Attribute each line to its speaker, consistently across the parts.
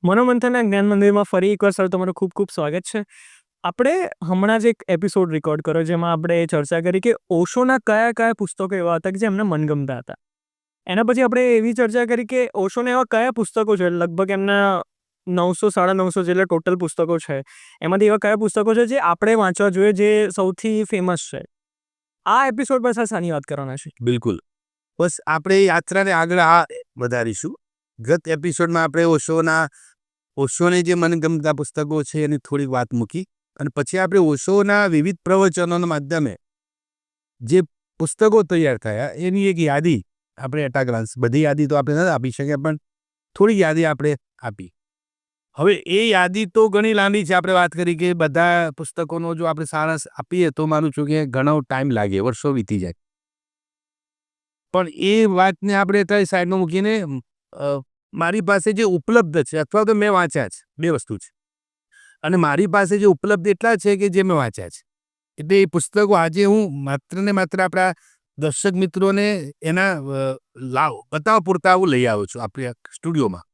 Speaker 1: મનોમંથનના જ્ઞાન મંદિરમાં ફરી એકવાર સર તમારું ખૂબ ખૂબ સ્વાગત છે. આપણે હમણાં જ એક એપિસોડ રેકોર્ડ કર્યો જેમાં આપણે ચર્ચા કરી કે ઓશોના કયા કયા પુસ્તકો એવા હતા કે જે એમને મનગમતા હતા. એના પછી આપણે એવી ચર્ચા કરી કે ઓશોના એવા કયા પુસ્તકો છે, લગભગ એમના 900-950 જેટલા ટોટલ પુસ્તકો છે. એમાંથી એવા કયા પુસ્તકો છે જે આપણે વાંચવા જોઈએ, જે સૌથી ફેમસ છે. આ એપિસોડ પર સર શાની વાત કરવાના છે?
Speaker 2: બિલકુલ. બસ આપણે યાત્રાને આગળ વધારીશું. ગત એપિસોડમાં આપણે ઓશોને જે મનગમતા પુસ્તકો છે એની થોડીક વાત મૂકી અને પછી આપણે ઓશોના વિવિધ પ્રવચનોના માધ્યમે જે પુસ્તકો તૈયાર થયા એની એક યાદી આપણે એટ અ ગ્લાન્સ, બધી યાદી તો આપણે નથી આપી શકીએ, પણ થોડી યાદી આપણે આપી. હવે એ યાદી તો ઘણી લાંબી છે. આપણે વાત કરી કે બધા પુસ્તકોનો જો આપણે સારાંશ આપીએ તો માનું છું કે ઘણો ટાઈમ લાગે, વર્ષો વીતી જાય. પણ એ વાતને આપણે અત્યારે સાઈડમાં મૂકીને મારી પાસે જે ઉપલબ્ધ છે અથવા તો મેં વાંચ્યા છે, બે વસ્તુ છે. અને મારી પાસે જે ઉપલબ્ધ એટલા છે કે જે મેં વાંચ્યા છે, એટલે એ પુસ્તકો આજે હું માત્ર ને માત્ર આપણા દર્શક મિત્રોને એના બતાવવા પૂરતા હું લઈ આવ્યો છું આપણી સ્ટુડિયોમાં.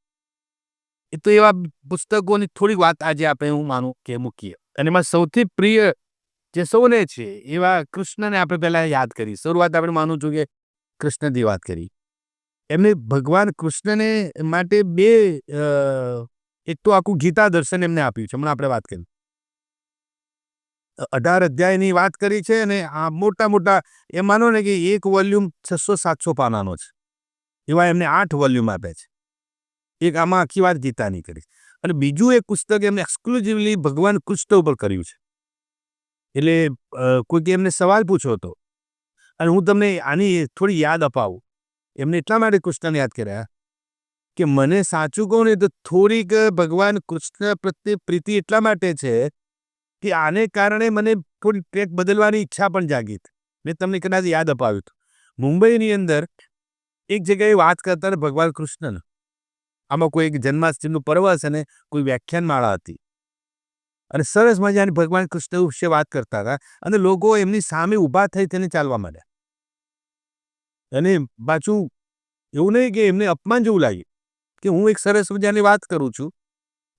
Speaker 2: એ તો એવા પુસ્તકોની થોડીક વાત આજે આપણે હું માનું કે મૂકીએ. અને એમાં સૌથી પ્રિય જે સૌને છે એવા કૃષ્ણને આપણે પહેલાં યાદ કરી. શરૂઆત આપણે માનું છું કે કૃષ્ણથી વાત કરી. એમને ભગવાન કૃષ્ણને માટે એક તો આખું ગીતા દર્શન એમને આપ્યું છે. હમણાં આપણે વાત કરી 18 અધ્યાયની વાત કરી છે અને આ મોટા એમ માનો ને કે એક વોલ્યુમ 600-700 પાનાનો છે. એવા એમને 8 વોલ્યુમ આપ્યા છે. એક આમાં આખી વાત ગીતાની કરી. અને બીજું એક પુસ્તક એમને એક્સક્લુઝિવલી ભગવાન કૃષ્ણ ઉપર કર્યું છે. એટલે કોઈકે એમને સવાલ પૂછ્યો હતો અને હું તમને આની થોડી યાદ અપાવું. એમને એટલા માટે કૃષ્ણને યાદ કર્યા કે મને સાચું કહું ને તો થોડીક ભગવાન કૃષ્ણ પ્રત્યે પ્રીતિ એટલા માટે છે કે આને કારણે મને થોડી ટ્રેક બદલવાની ઈચ્છા પણ જાગી. મેં તમને કદાચ યાદ અપાવ્યું હતું. મુંબઈની અંદર એક જગ્યાએ વાત કરતા ને ભગવાન કૃષ્ણ, આમાં કોઈ એક જન્માષ્ટમીનું પર્વ હશે ને કોઈ વ્યાખ્યાનમાળા હતી અને સરસ મજાની ભગવાન કૃષ્ણ વિશે વાત કરતા હતા અને લોકો એમની સામે ઊભા થઈ તેને ચાલવા માંડ્યા. અને પાછું એવું નહીં કે એમને અપમાન જેવું લાગ્યું કે હું એક સરસ મજાની વાત કરું છું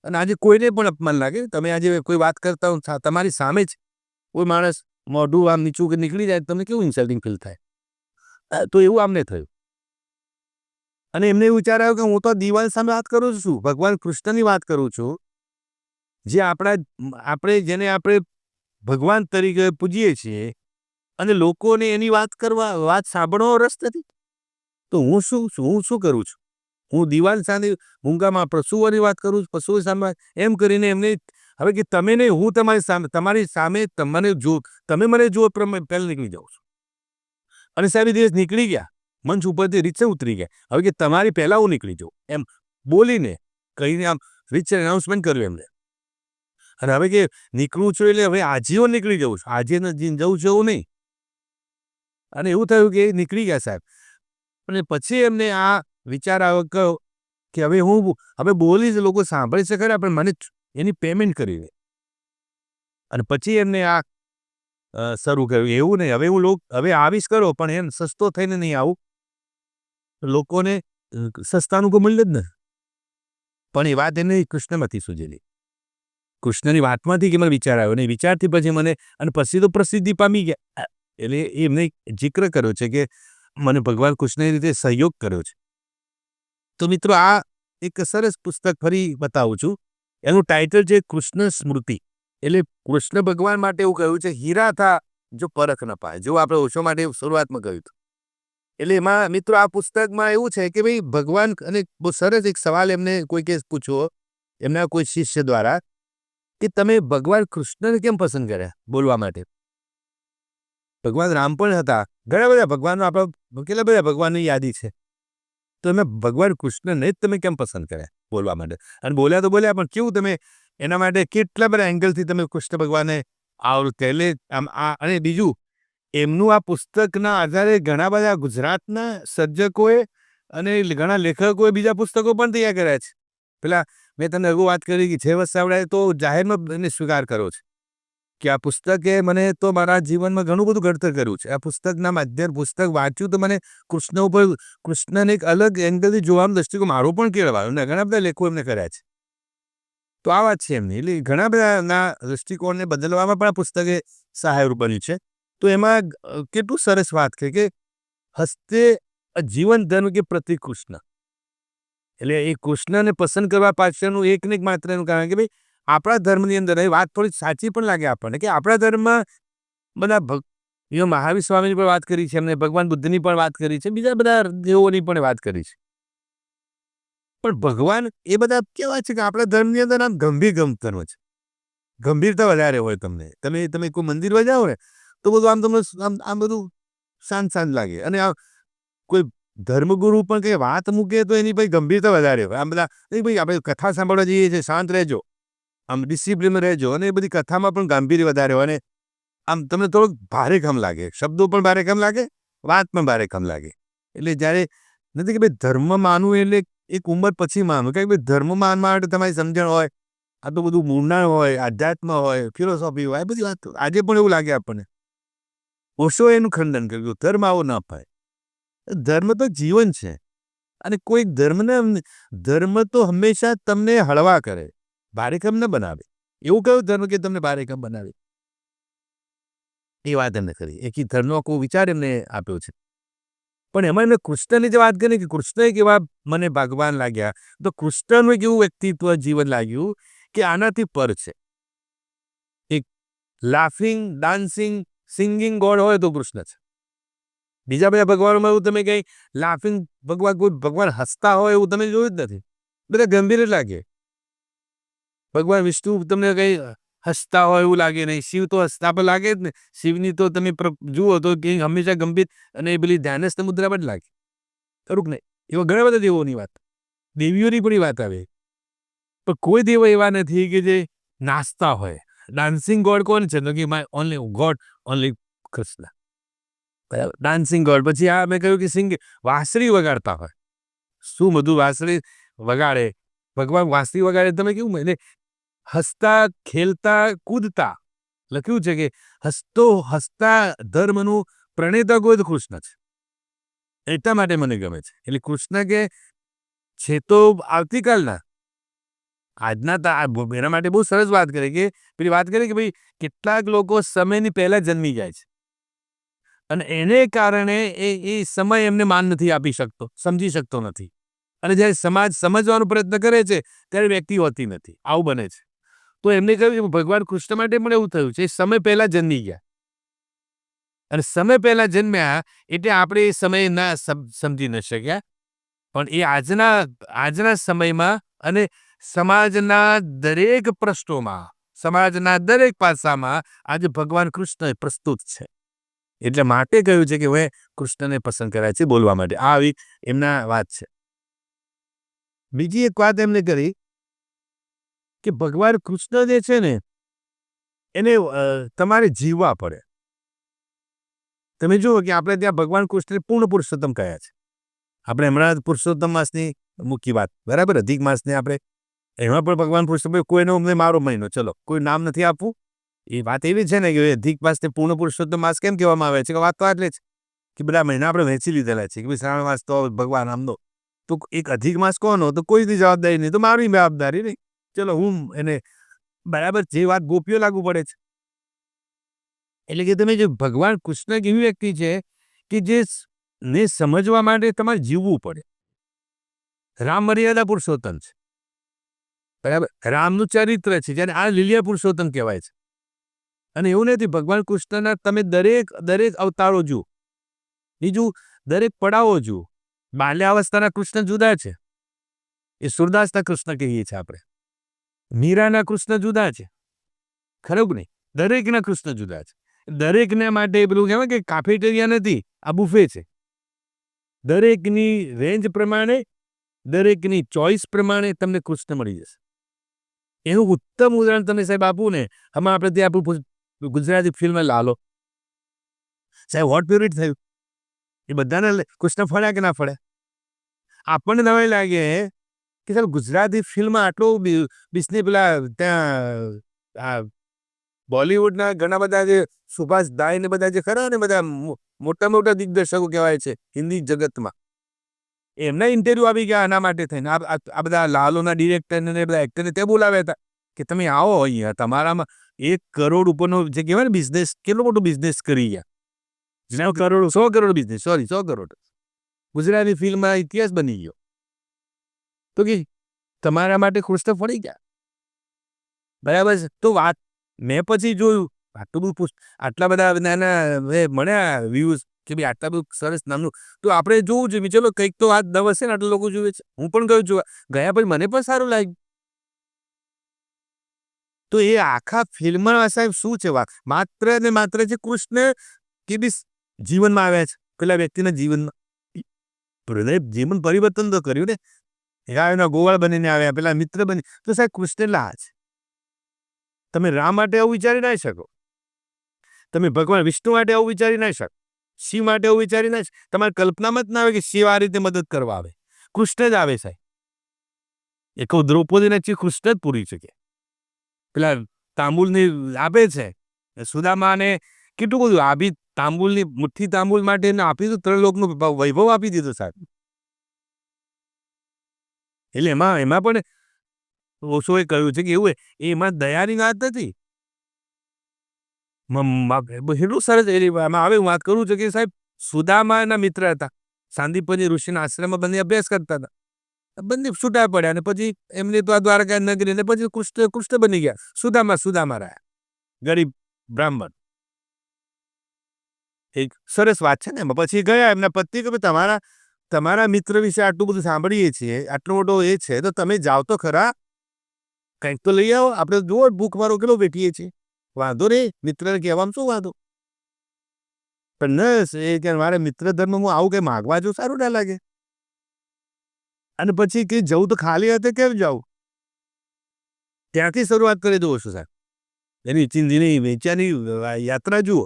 Speaker 2: અને આજે કોઈને પણ અપમાન લાગે. તમે આજે કોઈ વાત કરતા હો તમારી સામે જ કોઈ માણસ મોઢું આમ નીચું કે નીકળી જાય તમને કેવું ઇન્સલ્ટિંગ ફીલ થાય. તો એવું આમને થયું અને એમને એવું વિચાર આવ્યો કે હું તો દિવાલ સામે વાત કરું છું, ભગવાન કૃષ્ણની વાત કરું છું, જે જેને આપણે ભગવાન તરીકે પૂજીએ છીએ અને લોકોને એની વાત સાંભળવાનો રસ નથી. તો હું શું કરું છું? હું દિવાલ સામે મૂંગામાં પશુઓની વાત કરું છું, પશુઓ સામે એમ કરીને એમને હવે કે તમે નહીં, હું તમારી સામે તમે મને જુઓ પહેલાં નીકળી જાઉં છું. અને સાહેબ એ દિવસ નીકળી ગયા, મંચ ઉપરથી રીતસર ઉતરી ગયા. હવે કે તમારી પહેલાં હું નીકળી જાઉં એમ બોલીને કહીને આમ રીતસર એનાઉન્સમેન્ટ કર્યું એમને. અને હવે કે નીકળું છું એટલે હવે આજીવન નીકળી જવું છું, આજે જવું છે એવું નહીં. અને એવું થયું કે નીકળી ગયા સાહેબ. અને પછી એમને આ વિચાર આવ્યો કે હવે બોલીશ, લોકો સાંભળી શકે ખરા, પણ મને એની પેમેન્ટ કરી દે. અને પછી એમને આ શરૂ કર્યું. એવું નહીં, હવે આવીશ કરો પણ એમ સસ્તો થઈને નહીં આવું, લોકોને સસ્તાનું કોઈ મૂલ્ય જ નથી. પણ એ વાત એને કૃષ્ણમાંથી સૂજેલી, કૃષ્ણની વાતમાંથી કે મને વિચાર આવ્યો ને વિચારથી પછી મને, અને પછી તો પ્રસિદ્ધિ પામી ગયા. એટલે એમને જિક્ર કર્યો છે કે મને ભગવાન કૃષ્ણની રીતે સહયોગ કર્યો છે. તો મિત્રો આ એક સરસ પુસ્તક ફરી બતાવું છું. એનું ટાઇટલ છે કૃષ્ણ સ્મૃતિ. એટલે કૃષ્ણ ભગવાન માટે એવું કહ્યું છે, હીરા થા જો પરખ ન પાય, જો આપણે ઓશો માટે શરૂઆતમાં કહ્યું હતું. એટલે એમાં મિત્રો આ પુસ્તકમાં એવું છે કે ભાઈ ભગવાન, અને બહુ સરસ એક સવાલ એમને કોઈકે પૂછ્યો એમના કોઈ શિષ્ય દ્વારા કે તમે ભગવાન કૃષ્ણને કેમ પસંદ કર્યા બોલવા માટે? ભગવાન રામ પણ હતા, ઘણા બધા ભગવાનનો આપણે કેટલા બધા ભગવાનની યાદી છે, તો એમાં ભગવાન કૃષ્ણને જ તમે કેમ પસંદ કર્યા બોલવા માટે? અને બોલ્યા તો બોલ્યા, પણ કેવું તમે એના માટે કેટલા બધા એંગલથી તમે કૃષ્ણ ભગવાનને એટલે આમ અને બીજું એમનું આ પુસ્તકના આધારે ઘણા બધા ગુજરાતના સર્જકોએ અને ઘણા લેખકોએ બીજા પુસ્તકો પણ તૈયાર કર્યા છે. પેલા મેં તમને અગાઉ વાત કરી કે જય વસાવડાએ તો જાહેરમાં એને સ્વીકાર કર્યો છે કે આ પુસ્તકે મને તો મારા જીવનમાં ઘણું બધું ઘડતર કર્યું છે. આ પુસ્તકના માધ્યમ પુસ્તક વાંચ્યું તો મને કૃષ્ણ ઉપર, કૃષ્ણને એક અલગ એંગલથી જોવાનો દૃષ્ટિકોણ મારો પણ કેળવાયો. અને ઘણા બધા લેખો એમને કર્યા છે. તો આ વાત છે એમની. એટલે ઘણા બધાના દૃષ્ટિકોણને બદલવામાં પણ આ પુસ્તકે સહાયરૂપ બન્યું છે. તો એમાં કેટલું સરસ વાત કે હસ્તે જીવન ધર્મ કે પ્રતિ કૃષ્ણ. એટલે એ કૃષ્ણને પસંદ કરવા પાછળનું એક ને એક માત્ર એનું કારણ કે ભાઈ આપણા ધર્મની અંદર એ વાત થોડી સાચી પણ લાગે આપણને કે આપણા ધર્મમાં બધા મહાવીર સ્વામીની પણ વાત કરી છે, એમને ભગવાન બુદ્ધની પણ વાત કરી છે, બીજા બધા દેવોની પણ વાત કરી છે. પણ ભગવાન એ બધા કેવા છે કે આપણા ધર્મની અંદર આમ ગંભીર ધર્મ છે. ગંભીરતા વધારે હોય તમને. તમે કોઈ મંદિરમાં જાઓ ને તો બધું આમ તમને આમ બધું શાંત લાગે. અને આ કોઈ ધર્મગુરુ પણ કંઈ વાત મૂકે તો એની ભાઈ ગંભીરતા વધારે હોય. આમ બધા ભાઈ આપણે કથા સાંભળવા જઈએ છીએ, શાંત રહેજો, આમ ડિસિપ્લિનમાં રહેજો, અને એ બધી કથામાં પણ ગાંભીર્ય વધારે હોય. અને આમ તમને થોડુંક ભારેખમ લાગે, શબ્દો પણ ભારેખમ લાગે, વાત પણ ભારેખમ લાગે. એટલે જ્યારે નથી કે ભાઈ ધર્મ માનવું એટલે એક ઉંમર પછી માનવું, કે ભાઈ ધર્મ માનવા માટે તમારી સમજણ હોય, આ તો બધું મૂળના હોય, આધ્યાત્મ હોય, ફિલોસોફી હોય, આ બધી વાત આજે પણ એવું લાગે આપણને. ઓશો એનું ખંડન કર્યું, ધર્મ આવો ન અપાય. ધર્મ તો જીવન છે. અને કોઈ ધર્મ તો હંમેશા તમને હળવા કરે, ભારેખમ ન બનાવે. એવું કયું ધર્મ કે તમને ભારેખમ બનાવે? એ વાત એમને કરી. એક ધર્મનો કોઈ વિચાર એમને આપ્યો છે. પણ એમાં એમને કૃષ્ણની જે વાત કરી કે કૃષ્ણ એક એવા મને ભગવાન લાગ્યા, તો કૃષ્ણનું એક એવું વ્યક્તિત્વ જીવન લાગ્યું કે આનાથી પર છે. એક લાફિંગ, ડાન્સિંગ, સિંગિંગ ગોડ હોય તો કૃષ્ણ છે. બીજા બધા ભગવાનોમાં એવું તમે કંઈ લાફિંગ ભગવાન હસતા હોય એવું તમે જોયું જ નથી. બધા ગંભીર જ લાગે. ભગવાન વિષ્ણુ તમને કંઈ હસતા હોય એવું લાગે નહીં. શિવ તો હસતા પણ લાગે જ ને. શિવની તો તમે જુઓ તો કે હંમેશા ગંભીર અને એ પેલી ધ્યાનસ્થ મુદ્રા પણ જ લાગે. ખરું નહીં? એવા ઘણા બધા દેવોની વાત, દેવીઓની પણ વાત આવે. પણ કોઈ દેવો એવા નથી કે જે નાચતા હોય. ડાન્સિંગ ગોડ કોણ છે? તો કે my only God, only Krishna. બરાબર, ડાન્સિંગ ગોડ. પછી આ મેં કહ્યું કે વાંસળી વગાડતા હોય. શું બધું વાંસળી વગાડે, ભગવાન વાંસળી વગાડે. તમે કેવું એને હસતા, ખેલતા, કૂદતા લખ્યું છે કે હસતા ધર્મનું પ્રણેતા કોઈ તો કૃષ્ણ છે. એટલા માટે મને ગમે છે. એટલે કૃષ્ણ કે છે તો આવતીકાલના, આજના એના માટે બહુ સરસ વાત કરે કે પેલી વાત કરે કે ભાઈ કેટલાક લોકો સમયની પહેલા જન્મી જાય છે અને એને કારણે એ સમય એમને માન નથી આપી શકતો, સમજી શકતો નથી. અને જ્યારે સમાજ સમજવાનો પ્રયત્ન કરે છે ત્યારે વ્યક્તિ હોતી નથી. આવું બને છે. તો એમને કહ્યું ભગવાન કૃષ્ણ માટે પણ એવું થયું છે. સમય પહેલા જન્મી ગયા અને સમય પહેલા જન્મ્યા એટલે આપણે એ સમય ના સમજી ન શક્યા. પણ એ આજના સમયમાં અને સમાજના દરેક પ્રશ્નોમાં, સમાજના દરેક પાસામાં આજે ભગવાન કૃષ્ણ પ્રસ્તુત છે. એટલે માટે કહ્યું છે કે હવે કૃષ્ણને પસંદ કર્યા છે બોલવા માટે. આ આવી એમના વાત છે. બીજી એક વાત એમને કરી કે ભગવાન કૃષ્ણ જે છે ને એને તમારે જીવવા પડે. તમે જુઓ કે આપણે ત્યાં ભગવાન કૃષ્ણને પૂર્ણ પુરુષોત્તમ કયા છે. આપણે હમણાં પુરુષોત્તમ માસની મૂકી વાત, બરાબર, અધિક માસને આપણે એમાં પણ ભગવાન પુરુષોત્તમ કોઈનો અમને મારો મહિનો, ચલો કોઈ નામ નથી આપવું. એ વાત એવી છે ને કે અધિક માસને પૂર્ણ પુરુષોત્તમ માસ કેમ કહેવામાં આવે છે કે વાત તો આટલે જ કે બધા મહિના આપણે વહેંચી લીધેલા છે કે ભાઈ શ્રાવણ માસ તો ભગવાન આમનો, તો એક અધિક માસ કોનો, તો કોઈની જવાબદારી નહીં, તો મારી જવાબદારી નહીં. ચલો હું એને બરાબર જે વાત ગોપીઓ લાગુ પડે છે. એટલે કે તમે જે ભગવાન કૃષ્ણ એક એવી વ્યક્તિ છે કે જે ને સમજવા માટે તમારે જીવવું પડે. રામ મર્યાદા પુરુષોત્તમ છે, બરાબર, રામનું ચરિત્ર છે, જ્યારે આ લીલિયા પુરુષોત્તમ કહેવાય છે. અને એવું નથી, ભગવાન કૃષ્ણના તમે દરેક અવતારો જુઓ, બીજું દરેક પડાવો જુઓ. બાલ્યાવસ્થાના કૃષ્ણ જુદા છે, એ સુરદાસના કૃષ્ણ કહીએ છીએ આપણે. મીરાના કૃષ્ણ જુદા છે, ખરું નહીં? દરેકના કૃષ્ણ જુદા છે. દરેકને માટે પેલું કહેવાય કે કાફેટેરિયા નથી, આ બુફે છે. દરેકની રેન્જ પ્રમાણે, દરેકની ચોઈસ પ્રમાણે તમને કૃષ્ણ મળી જશે. એનું ઉત્તમ ઉદાહરણ તમે સાહેબ આપું ને, હમણાં આપણે ત્યાં આપણું ગુજરાતી ફિલ્મ લાલો, સાહેબ વોટ પ્યુરિટ થયું, એ બધાને કૃષ્ણ ફળ્યા કે ના ફળ્યા? આપણને નવાઈ લાગે કે સાહેબ ગુજરાતી ફિલ્મ આટલું બિસ્ને પેલા ત્યાં બોલિવૂડના ઘણા બધા જે સુભાષ દાઈ ને બધા જે ખરા ને બધા મોટા દિગ્દર્શકો કહેવાય છે હિન્દી જગતમાં, એમના ઇન્ટરવ્યૂ આવી ગયા આના માટે થઈને. આ બધા લાલોના ડિરેક્ટરને બધા એક્ટરને તે બોલાવ્યા હતા કે તમે આવો અહીંયા, તમારામાં 1 કરોડ ઉપરનો જે કહેવાય ને બિઝનેસ, કેટલો મોટો બિઝનેસ કરી ગયા. 100 કરોડ બિઝનેસ, સોરી 100 કરોડ. ગુજરાતી ફિલ્મમાં ઇતિહાસ બની ગયો. તો કે તમારા માટે ખુશ તો પડી ગયા. બરાબર છે. તો વાત મેં પછી જોયું આટલું બધું આટલા બધા નાના મળ્યા વ્યૂઝ કે ભાઈ આટલા બધું સરસ નામનું, તો આપણે જોવું જોઈએ ચલો કંઈક તો આ દવ હશે ને આટલા લોકો જોવે છે. હું પણ ગયો જોવા, ગયા પછી મને પણ સારું લાગ્યું. તો એ આખા ફિલ્મમાં સાહેબ શું છે વાત, માત્ર ને માત્ર જે કૃષ્ણ કેવી જીવનમાં આવ્યા છે પેલા વ્યક્તિના જીવનમાં, જીવન પરિવર્તન તો કર્યું ને. એના ગોવાળ બનીને આવ્યા, પેલા મિત્ર બની, તો સાહેબ કૃષ્ણ લા છે. તમે રામ માટે આવું વિચારી ના શકો, તમે ભગવાન વિષ્ણુ માટે આવું વિચારી ના શકો, શિવ માટે આવું વિચારી ના શકો. તમારી કલ્પનામાં જ ના આવે કે શિવ આ રીતે મદદ કરવા આવે. કૃષ્ણ જ આવે સાહેબ. એ કહું દ્રૌપદીને કૃષ્ણ જ પૂરી શકે. પેલા તાંબુલની આપે છે સુદામાને, કેટલું બધું આપી, તાંબુલની મુઠ્ઠી તાંબુલ માટે આપી દીધું, 3 લોકનું વૈભવ આપી દીધું સાહેબ. એટલે એમાં પણ ઓશોએ કહ્યું છે કે એવું એમાં દયાની વાત નથી. એટલું સરસ એમાં આવે વાત કરું છું કે સાહેબ સુદામાના મિત્ર હતા, સાંદીપની ઋષિના આશ્રમમાં બંને અભ્યાસ કરતા હતા. બંને છૂટા પડ્યા અને પછી એમને તો આ દ્વારકા નગરી ને પછી કૃષ્ણ બની ગયા. સુદામા રહ્યા, ગરીબ બ્રાહ્મણ. એક સરસ વાત છે ને. એમાં પછી ગયા એમના પતિ કે તમારા મિત્ર વિશે આટલું બધું સાંભળીએ છીએ, આટલો મોટો એ છે, તો તમે જાઓ તો ખરા, કંઈક તો લઈ આવો. આપણે જુઓ ભૂખ મારો કેટલો બેઠીએ છીએ. વાંધો નહીં, મિત્રને કહેવામાં શું વાંધો. પણ એ કે મારે મિત્ર ધર્મમાં આવું કંઈ માગવા જો સારું ના લાગે. અને પછી કે જવું તો ખાલી હાથે કેમ જાવું. ત્યાંથી શરૂઆત કરી દો છો સાહેબ. એની ચિંધીની વેચાની યાત્રા જુઓ.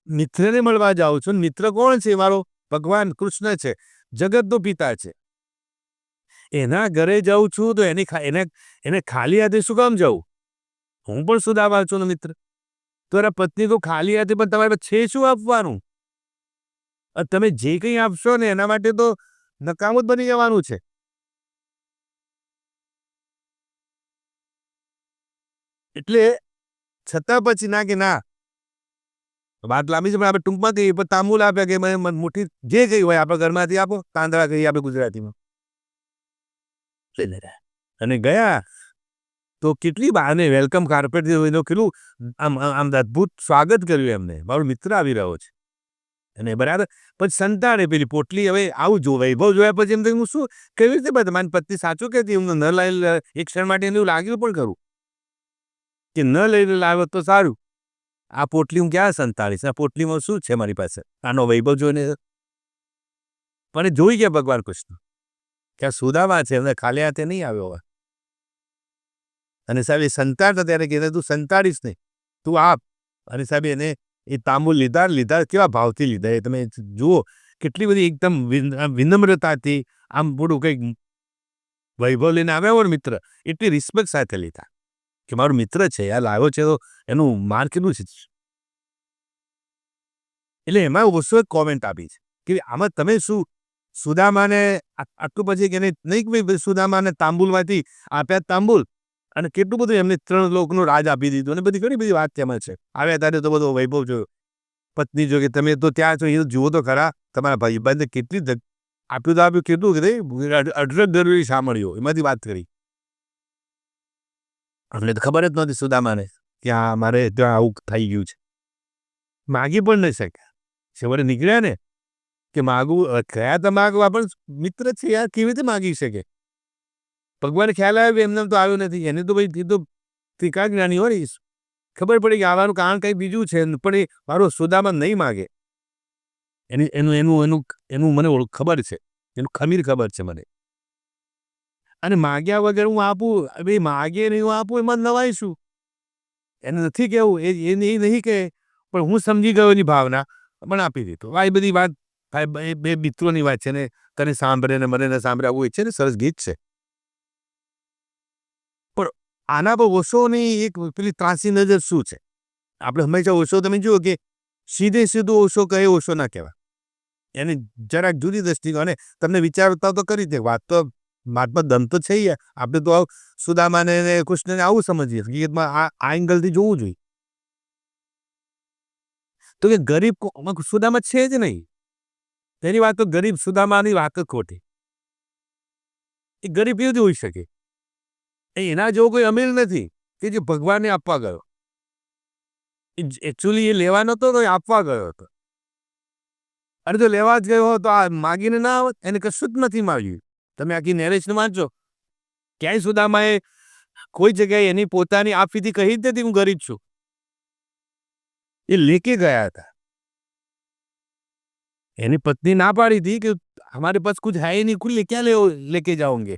Speaker 2: મિત્રને મળવા જાઓ છો. મિત્ર કોણ છે? મારો ભગવાન કૃષ્ણ છે, જગતનો પિતા છે. એના ઘરે જાઉં છું તો એને ખાલી હાથે શું કામ જાઉં? હું પણ સુદામા છું મિત્ર. તો એના પત્ની તો ખાલી હાથે, પણ તમારે છે શું આપવાનું? તમે જે કંઈ આપશો ને એના માટે તો નકામું જ બની જવાનું છે. એટલે છતાં પછી ના કે ના, વાત લાંબી છે પણ આપણે ટૂંકમાં કહીએ, પણ તાંબુલ આપ્યા કે મને મુઠ્ઠી જે કંઈ હોય આપણા ઘરમાંથી આપો, તાંદળા કહીએ આપણે ગુજરાતીમાં. અને ગયા તો કેટલી બહારને વેલકમ કાર્પેટ કેટલું આમ અદ્ભુત સ્વાગત કર્યું એમને. મારો મિત્ર આવી રહ્યો છે. અને બરાબર પછી સંતાડે પેલી પોટલી. હવે આવું જો વૈભવ જોયા પછી એમ હું શું કેવી રીતે મારી પત્ની સાચું કહેતી, હું ન લઈ એક ક્ષણ માટે એવું લાગ્યું પણ ખરું કે ન લઈને લાવ્યો તો સારું. આ પોટલી હું ક્યાં સંતાડીશ? આ પોટલીમાં શું છે મારી પાસે? આનો વૈભવ જોઈને પણ જોઈ ગયા ભગવાન કૃષ્ણ કે આ સુદામા છે, એમને ખાલી હાથે નહીં આવ્યો હવે. અને સાહેબ એ સંતાડતા ત્યારે કહેતા તું સંતાડીશ નહીં, તું આપ. અને સાહેબ એને એ તાંબુલ લીધા કેવા ભાવથી લીધા એ તમે જુઓ. કેટલી બધી એકદમ વિનમ્રતાથી, આમ થોડું કંઈક વૈભવ લઈને આવ્યા હોય મિત્ર, એટલી રિસ્પેક્ટ સાથે લીધા કે મારો મિત્ર છે, યાર લાવ્યો છે તો એનું માન કેટલું છે. એટલે એમાં ઓછો એક કોમેન્ટ આપી છે કે આમાં તમે શું સુદામાને આટલું પછી કે નહીં કે સુદામાને તાંબુલમાંથી આપ્યા તાંબુલ, અને કેટલું બધું એમને 3 લોકનું રાજ આપી દીધું, અને બધી ઘણી બધી વાત તેમાં છે. આવ્યા ત્યારે તો બધો વૈભવ જોયો. પત્ની જો કે તમે તો ત્યાં છો, એ જુઓ તો ખરા, તમારા ભાઈબંધને કેટલી આપ્યું તો આપ્યું, કેટલું કે અઢળક જરૂરી સાંભળ્યો, એમાંથી વાત કરી. અમને તો ખબર જ નહોતી સુદામાને કે આ મારે ત્યાં આવું થઈ ગયું છે. માગી પણ નહીં શક્યા. છેવટે નીકળ્યા ને કે માગવું, કયા તો માગવા, પણ મિત્ર છે યાર, કેવી રીતે માગી શકે? ભગવાન ખ્યાલ આવ્યો એમને તો આવ્યો નથી. એને તો ભાઈ એ તો ત્રિકાળ જ્ઞાની હોય, ખબર પડી કે આવવાનું કારણ કંઈ બીજું છે, પણ એ મારો સુદામા નહીં માગે. એનું મને ખબર છે, એનું ખમીર ખબર છે મને. અને માગ્યા વગર હું આપું, ભાઈ માગે નહીં હું આપું, એમાં નવાય શું? એને નથી કહેવું, એ નહીં કહે, પણ હું સમજી ગયો એની ભાવના, પણ આપી દીધું. આ બધી વાત બે મિત્રોની વાત છે ને, તને સાંભળે ને મને ન સાંભળે, આવું છે ને સરસ ગીત છે. પણ આના પર ઓશોની એક પેલી ત્રાસી નજર શું છે? આપણે હંમેશા ઓશો તમે જુઓ કે સીધું ઓશો કહે, ઓશો ના કહેવાય. એને જરાક જુદી દ્રષ્ટિ, અને તમને વિચારતા તો કરી દે વાત તો મહાત્મા દમ તો છે યાર. આપણે તો સુદામાને ને કૃષ્ણને આવું સમજીએ હકીકતમાં આ એંગલથી જોવું જોઈએ. તો કે ગરીબ સુદામા છે જ નહીં. તેની વાત તો ગરીબ સુદામાની વાત જ ખોટી. એ ગરીબ કેવી રીતે હોઈ શકે? એના જેવો કોઈ અમીર નથી કે જે ભગવાનને આપવા ગયો. એકચ્યુઅલી એ લેવા નતો તો એ આપવા ગયો હતો. અરે તો લેવા જ ગયો તો આ માગીને ના આવત, એને કશું જ નથી માગ્યું. તમે આખી નેરેશન વાંચો, ક્યાંય સુદામાએ કોઈ જગ્યાએ એની પોતાની આપવીથી કહી જ નથી હું ગરીબ છું. એ લેકે ગયા હતા. એની પત્ની ના પાડી थी कि हमारे पास कुछ है ही नहीं, कुछ क्या लेके जाओगे.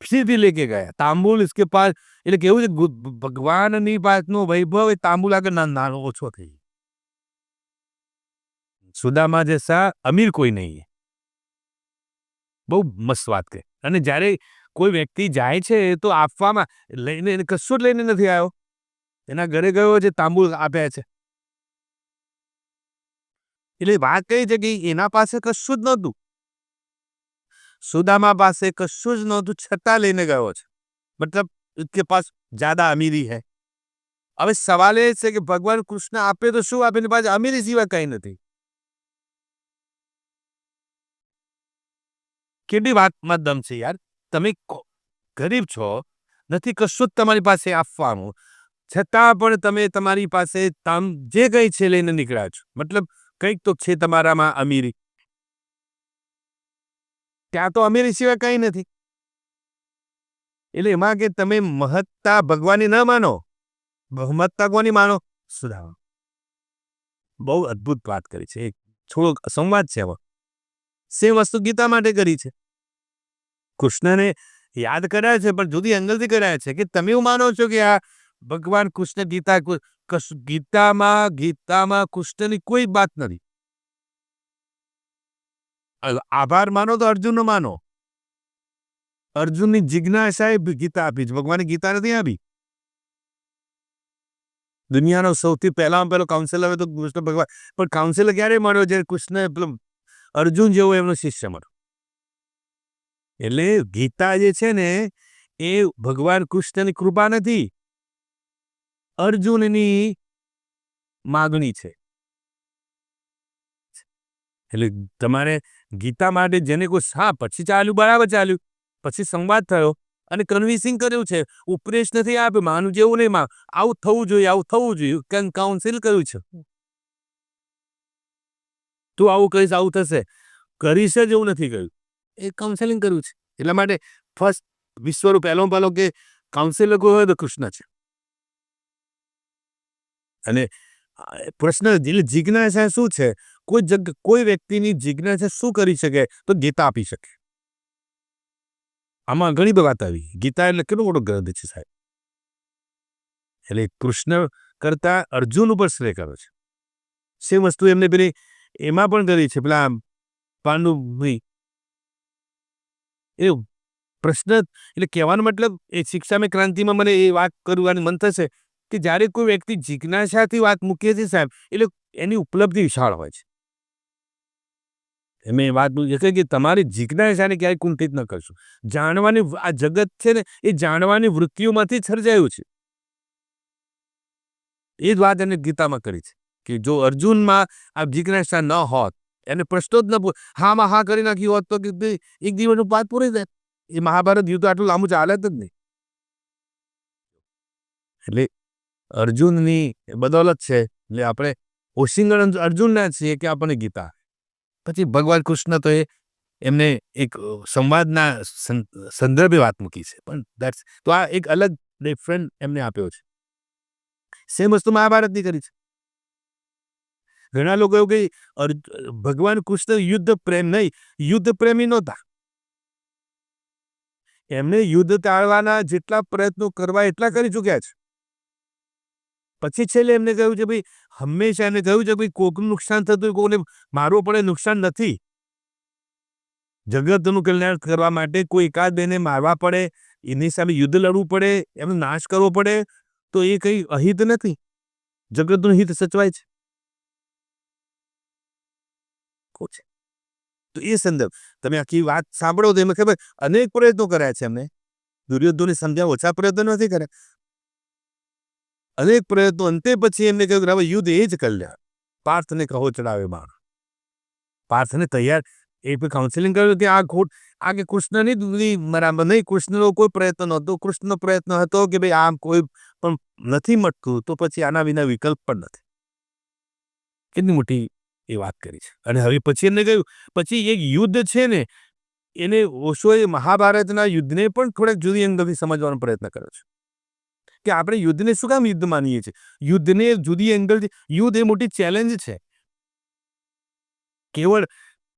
Speaker 2: फिर भी लेके ગયા. તાંબુલ इसके पास, એટલે કેવું છે ભગવાનની પાસનો વૈભવ એ તાંબુલ આગળ નાનો ઓછો થઈ. સુદામા જૈસા અમીર કોઈ નહીં. બહુ મસ્ત વાત કહે. અને જ્યારે કોઈ વ્યક્તિ જાય છે તો આપવામાં લઈને કશું જ લઈને નથી આવ્યો. એના ઘરે ગયો છે, તાંબુલ આપ્યા છે. એટલે વાત કઈ છે કે એના પાસે કશું જ નહોતું. સુદામા પાસે કશું જ નહોતું છતાં લઈને ગયો છે. મતલબ उसके पास ज्यादा अमीरी है. હવે સવાલ એ છે કે ભગવાન કૃષ્ણ આપે તો શું આપે, એની પાસે અમીરી સિવાય કઈ નથી. કેટલી વાતમાં દમ છે યાર. તમે ગરીબ છો, નથી કશું જ તમારી પાસે આપવાનું, છતાં પણ તમે તમારી પાસે જે કંઈ છે લઈને નીકળ્યા છો. મતલબ કંઈક તો છે તમારામાં અમીરી. ત્યાં તો અમીરી સિવાય કંઈ નથી. એટલે એમાં કે તમે મહત્તા ભગવાનની ન માનો, મહત્તા કોની માનો? સુદામા. બહુ અદ્ભુત વાત કરી છે. એક થોડો સંવાદ છે એમાં. સેમ વસ્તુ ગીતા માટે કરી છે. કૃષ્ણને યાદ કરાય છે પણ જુદી એંગલથી કરાય છે કે તમે એવું માનો છો કે આ ભગવાન કૃષ્ણ ગીતામાં કૃષ્ણની કોઈ વાત નથી. આભાર માનો તો અર્જુનનો માનો. અર્જુનની જિજ્ઞાસાએ ગીતા આપી છે. ભગવાને ગીતા નથી આપી. દુનિયાનો સૌથી પહેલામાં પહેલો કાઉન્સિલર હવે તો કૃષ્ણ ભગવાન. પણ કાઉન્સિલર ક્યારે મળ્યો? જ્યારે કૃષ્ણ પેલો અર્જુન જેવો એમનો શિષ્ય મળ્યો. એટલે ગીતા જે છે ને એ ભગવાન કૃષ્ણની કૃપા નથી, અર્જુનની માગણી છે. એટલે તમારે ગીતા માટે જેને કોઈ પછી ચાલ્યું, બરાબર ચાલ્યું, પછી સંવાદ થયો અને કન્વિન્સિંગ કર્યું છે. ઉપદેશ નથી આપ્યો, માનું જેવું નહીં, આવું થવું જોઈએ, આવું થવું જોઈએ, કાઉન્સિલ કર્યું છે. તું આવું કહીશ આવું થશે, કરીશ જ એવું નથી કહ્યું, એ કાઉન્સેલિંગ કર્યું છે. એટલા માટે ફર્સ્ટ વિશ્વનો પહેલો કે કાઉન્સિલર કોઈ હોય તો કૃષ્ણ છે. અને પ્રશ્ન જિજ્ઞાસા શું છે? કોઈ વ્યક્તિની જિજ્ઞાસા શું કરી શકે તો ગીતા આપી શકે. આમાં ઘણી બધી વાત આવી. ગીતા એટલે કેટલો મોટો ગ્રંથ છે સાહેબ. એટલે કૃષ્ણ કરતા અર્જુન ઉપર શ્રેય કર્યો છે. સેમ વસ્તુ એમને પેલી એમાં પણ કરી છે, પેલા પાંડુભાઈ. એ પ્રશ્ન એટલે કહેવાનો મતલબ એ શિક્ષામાં ક્રાંતિમાં મને એ વાત કરવાનું મન થશે કે જ્યારે કોઈ વ્યક્તિ જિજ્ઞાસાથી વાત મૂકે છે સાહેબ, એટલે એની ઉપલબ્ધિ વિશાળ હોય છે. મેં વાત કે તમારી જિજ્ઞાસાને ક્યારેય કુંઠિત ન કરશો. જાણવાની આ જગત છે ને એ જાણવાની વૃત્તિઓમાંથી જ સર્જાયું છે. એ જ વાત એને ગીતામાં કરી છે કે જો અર્જુનમાં આ જિજ્ઞાસા ન હોત, એને પ્રશ્નો જ ન હામાં હા કરી નાખી હોત તો એક દિવસનું પાઠ પૂરી જાય. એ મહાભારત યુદ્ધ આટલું લાંબુ ચાલે જ નહીં. એટલે અર્જુનની બદૌલત છે. એટલે આપણે ઓશિંગણ અર્જુનના છીએ કે આપણને ગીતા. પછી ભગવાન કૃષ્ણ તો એમને એક સંવાદના સંદર્ભે વાત મૂકી છે. પણ તો આ એક અલગ ડિફરન્ટ એમને આપ્યો છે. સેમ વસ્તુ મહાભારતની કરી છે. ઘણા લોકો એવું કે ભગવાન કૃષ્ણ યુદ્ધ પ્રેમ નહીં, યુદ્ધ પ્રેમી નહોતા. એમને યુદ્ધ ટાળવાના જેટલા પ્રયત્નો કરવા એટલા કરી ચૂક્યા છે. પછી છેલ્લે એમને કહ્યું છે ભાઈ, હંમેશા એમને કહ્યું છે ભાઈ કોકનું નુકસાન થતું કોઈને મારવું પડે, નુકસાન નથી. જગતનું કલ્યાણ કરવા માટે કોઈ એકાદ બેને મારવા પડે, એની સામે યુદ્ધ લડવું પડે, એમનો નાશ કરવો પડે, તો એ કંઈ અહિત નથી. જગતનું હિત સચવાય છે. તો એ સંદર્ભ તમે આખી વાત સાંભળો તો એમાં ખબર અનેક પ્રયત્નો કર્યા છે એમને. દુર્યોધનને સમજાવવા ઓછા પ્રયત્નો નથી કર્યા. અનેક પ્રયત્નો અંતે પછી એમને કહ્યું કે હવે યુદ્ધ એ જ કરી લે. પાર્થને કહો ચડાવે બાણ. પાર્થને તૈયાર એ કાઉન્સિલિંગ કર્યું કે આ ખોટ આ કે કૃષ્ણની દુની બરાબર નહીં. કૃષ્ણનો કોઈ પ્રયત્ન નહોતો. કૃષ્ણનો પ્રયત્ન હતો કે ભાઈ આમ કોઈ પણ નથી મટતું તો પછી આના વિના વિકલ્પ પણ નથી. કેટલી મોટી એ વાત કરી છે. અને હવે પછી એમને કહ્યું પછી એક યુદ્ધ છે ને એને ઓશોએ મહાભારતના યુદ્ધને પણ થોડાક જુદી એંગલથી સમજવાનો પ્રયત્ન કર્યો છે કે આપણે યુદ્ધને શું કામ યુદ્ધ માનીએ છીએ. યુદ્ધને જુદી એંગલથી યુદ્ધ એ મોટી ચેલેન્જ છે. કેવળ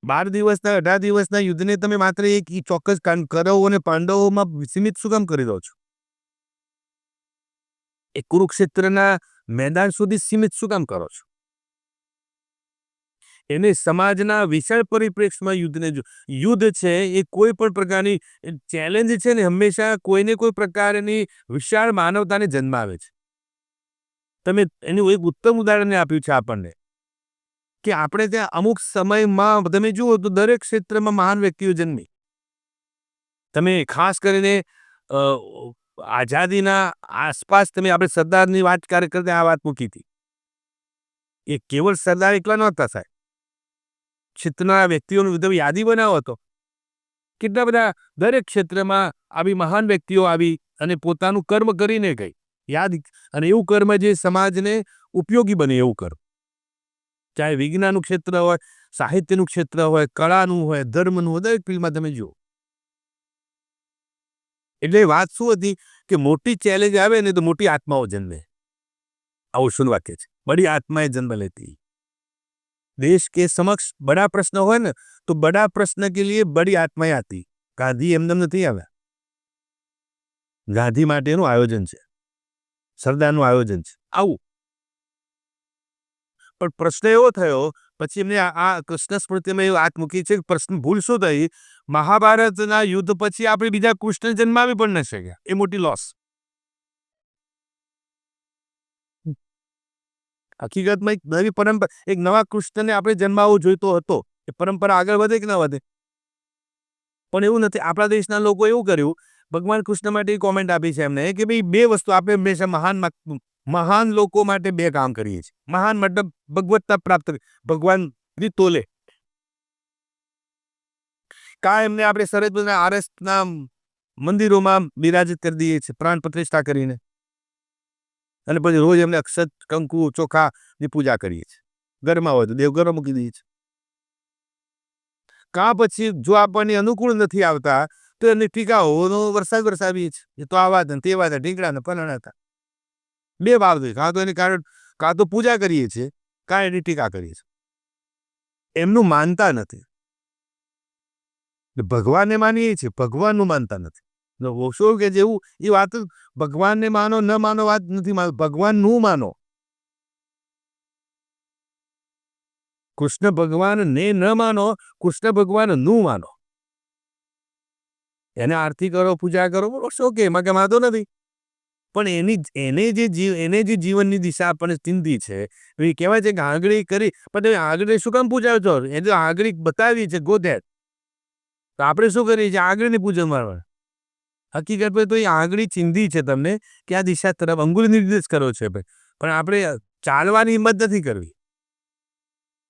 Speaker 2: 12 દિવસના 18 દિવસના યુદ્ધને તમે માત્ર એક ચોક્કસ કૌરવો અને પાંડવોમાં સીમિત શું કામ કરી દો છો? એ કુરુક્ષેત્રના મેદાન સુધી સીમિત શું કામ કરો છો? એને સમાજના વિશાળ પરિપ્રેક્ષમાં યુદ્ધ છે એ કોઈ પણ પ્રકારની ચેલેન્જ છે ને હંમેશા કોઈને કોઈ પ્રકારની વિશાળ માનવતાને જન્મ આવે છે. તમે એનું એક ઉત્તમ ઉદાહરણ આપ્યું છે આપણને કે આપણે ત્યાં અમુક સમયમાં તમે જુઓ તો દરેક ક્ષેત્રમાં મહાન વ્યક્તિઓ જન્મી. તમે ખાસ કરીને આઝાદીના આસપાસ તમે આપણે સરદારની વાત કરતા આ વાત મૂકી હતી. એ કેવળ સરદાર એકલા નહોતા સાહેબ. ક્ષેત્રના વ્યક્તિઓનું તમે યાદી બનાવો તો કેટલા બધા દરેક ક્ષેત્રમાં આવી મહાન વ્યક્તિઓ આવી અને પોતાનું કર્મ કરીને ગઈ યાદ. અને એવું કર્મ જે સમાજને ઉપયોગી બને એવું કર્મ. ચાહે વિજ્ઞાનનું ક્ષેત્ર હોય, સાહિત્યનું ક્ષેત્ર હોય, કળાનું હોય, ધર્મનું હોય, દરેક ફિલ્ડમાં તમે જુઓ. એટલે વાત શું હતી કે મોટી ચેલેન્જ આવે ને તો મોટી આત્માઓ જન્મે. આવું શું વાક્ય છે, બડી આત્માએ જન્મ લેતી. देश के समक्ष बड़ा प्रश्न हो ना तो बड़ा प्रश्न के लिए बड़ी आत्माएं आती. गांधी एमनेम नहीं आव्या. गांधी माटेનું આયોજન છે, સરદારનું આયોજન છે આવું. પણ પ્રશ્ન એવો થયો પછી એમને આ કૃષ્ણ સ્મૃતિમાં એ વાત મૂકી છે કે પ્રશ્ન ભૂલ શું થઈ, મહાભારતના યુદ્ધ પછી આપણે બીજા કૃષ્ણ જન્માવી પણ ન શક્યા. એ મોટી લોસ. હકીકતમાં એક નવી પરંપરા, એક નવા કૃષ્ણને આપણે જન્માવવો જોઈતો હતો. એ પરંપરા આગળ વધે કે ન વધે? પણ એવું નથી. આપણા દેશના લોકો એવું કર્યું, ભગવાન કૃષ્ણ માટે કોમેન્ટ આપી છે એમને કે ભાઈ બે વસ્તુ આપણે હંમેશા મહાન લોકો માટે બે કામ કરીએ છીએ. મહાન મતલબ ભગવત્તા પ્રાપ્ત ભગવાનની તોલે. કા એમને આપણે સરસ આરસના મંદિરોમાં બિરાજિત કરી દઈએ છીએ પ્રાણ પ્રતિષ્ઠા કરીને, અને પછી રોજ એમને અક્ષત કંકુ ચોખાની પૂજા કરીએ છીએ. ઘરમાં હોય તો દેવઘરો મૂકી દઈએ છીએ. કા પછી જો આપણને અનુકૂળ નથી આવતા તો એમની ટીકાઓનો વરસાદ વરસાવીએ છીએ. એ તો આ વાત ને તે વાત ઢીંગડા ને પલાણા હતા. બે ભાવ છે, કાં તો એની કારણ કાં તો પૂજા કરીએ છીએ, કાં એની ટીકા કરીએ છીએ. એમનું માનતા નથી. ભગવાનને માનીએ છીએ, ભગવાનનું માનતા નથી. ઓશો કે જેવું એ વાત ભગવાનને માનો ન માનો વાત નથી, ભગવાનનું માનો. કૃષ્ણ ભગવાનને ન માનો, કૃષ્ણ ભગવાનનું માનો. એને આરતી કરો, પૂજા કરો, ઓશો કે એમાં કે વાંધો નથી. પણ એને જે જીવનની દિશા આપણને ચિંતી છે, એ કહેવાય છે કે આંગળી કરી, પણ તમે આંગળી શું કામ પૂજાવો છો? એ તો આંગળી બતાવી છે, ગો ધેટ. તો આપણે શું કરીએ છીએ? આંગળીની પૂજન મારવા. હકીકત પર તો એ આંગળી ચિંધી છે તમને કે આ દિશા તરફ અંગુલી નિર્દેશ કરો છે, પણ આપણે ચાલવાની હિંમત નથી કરવી.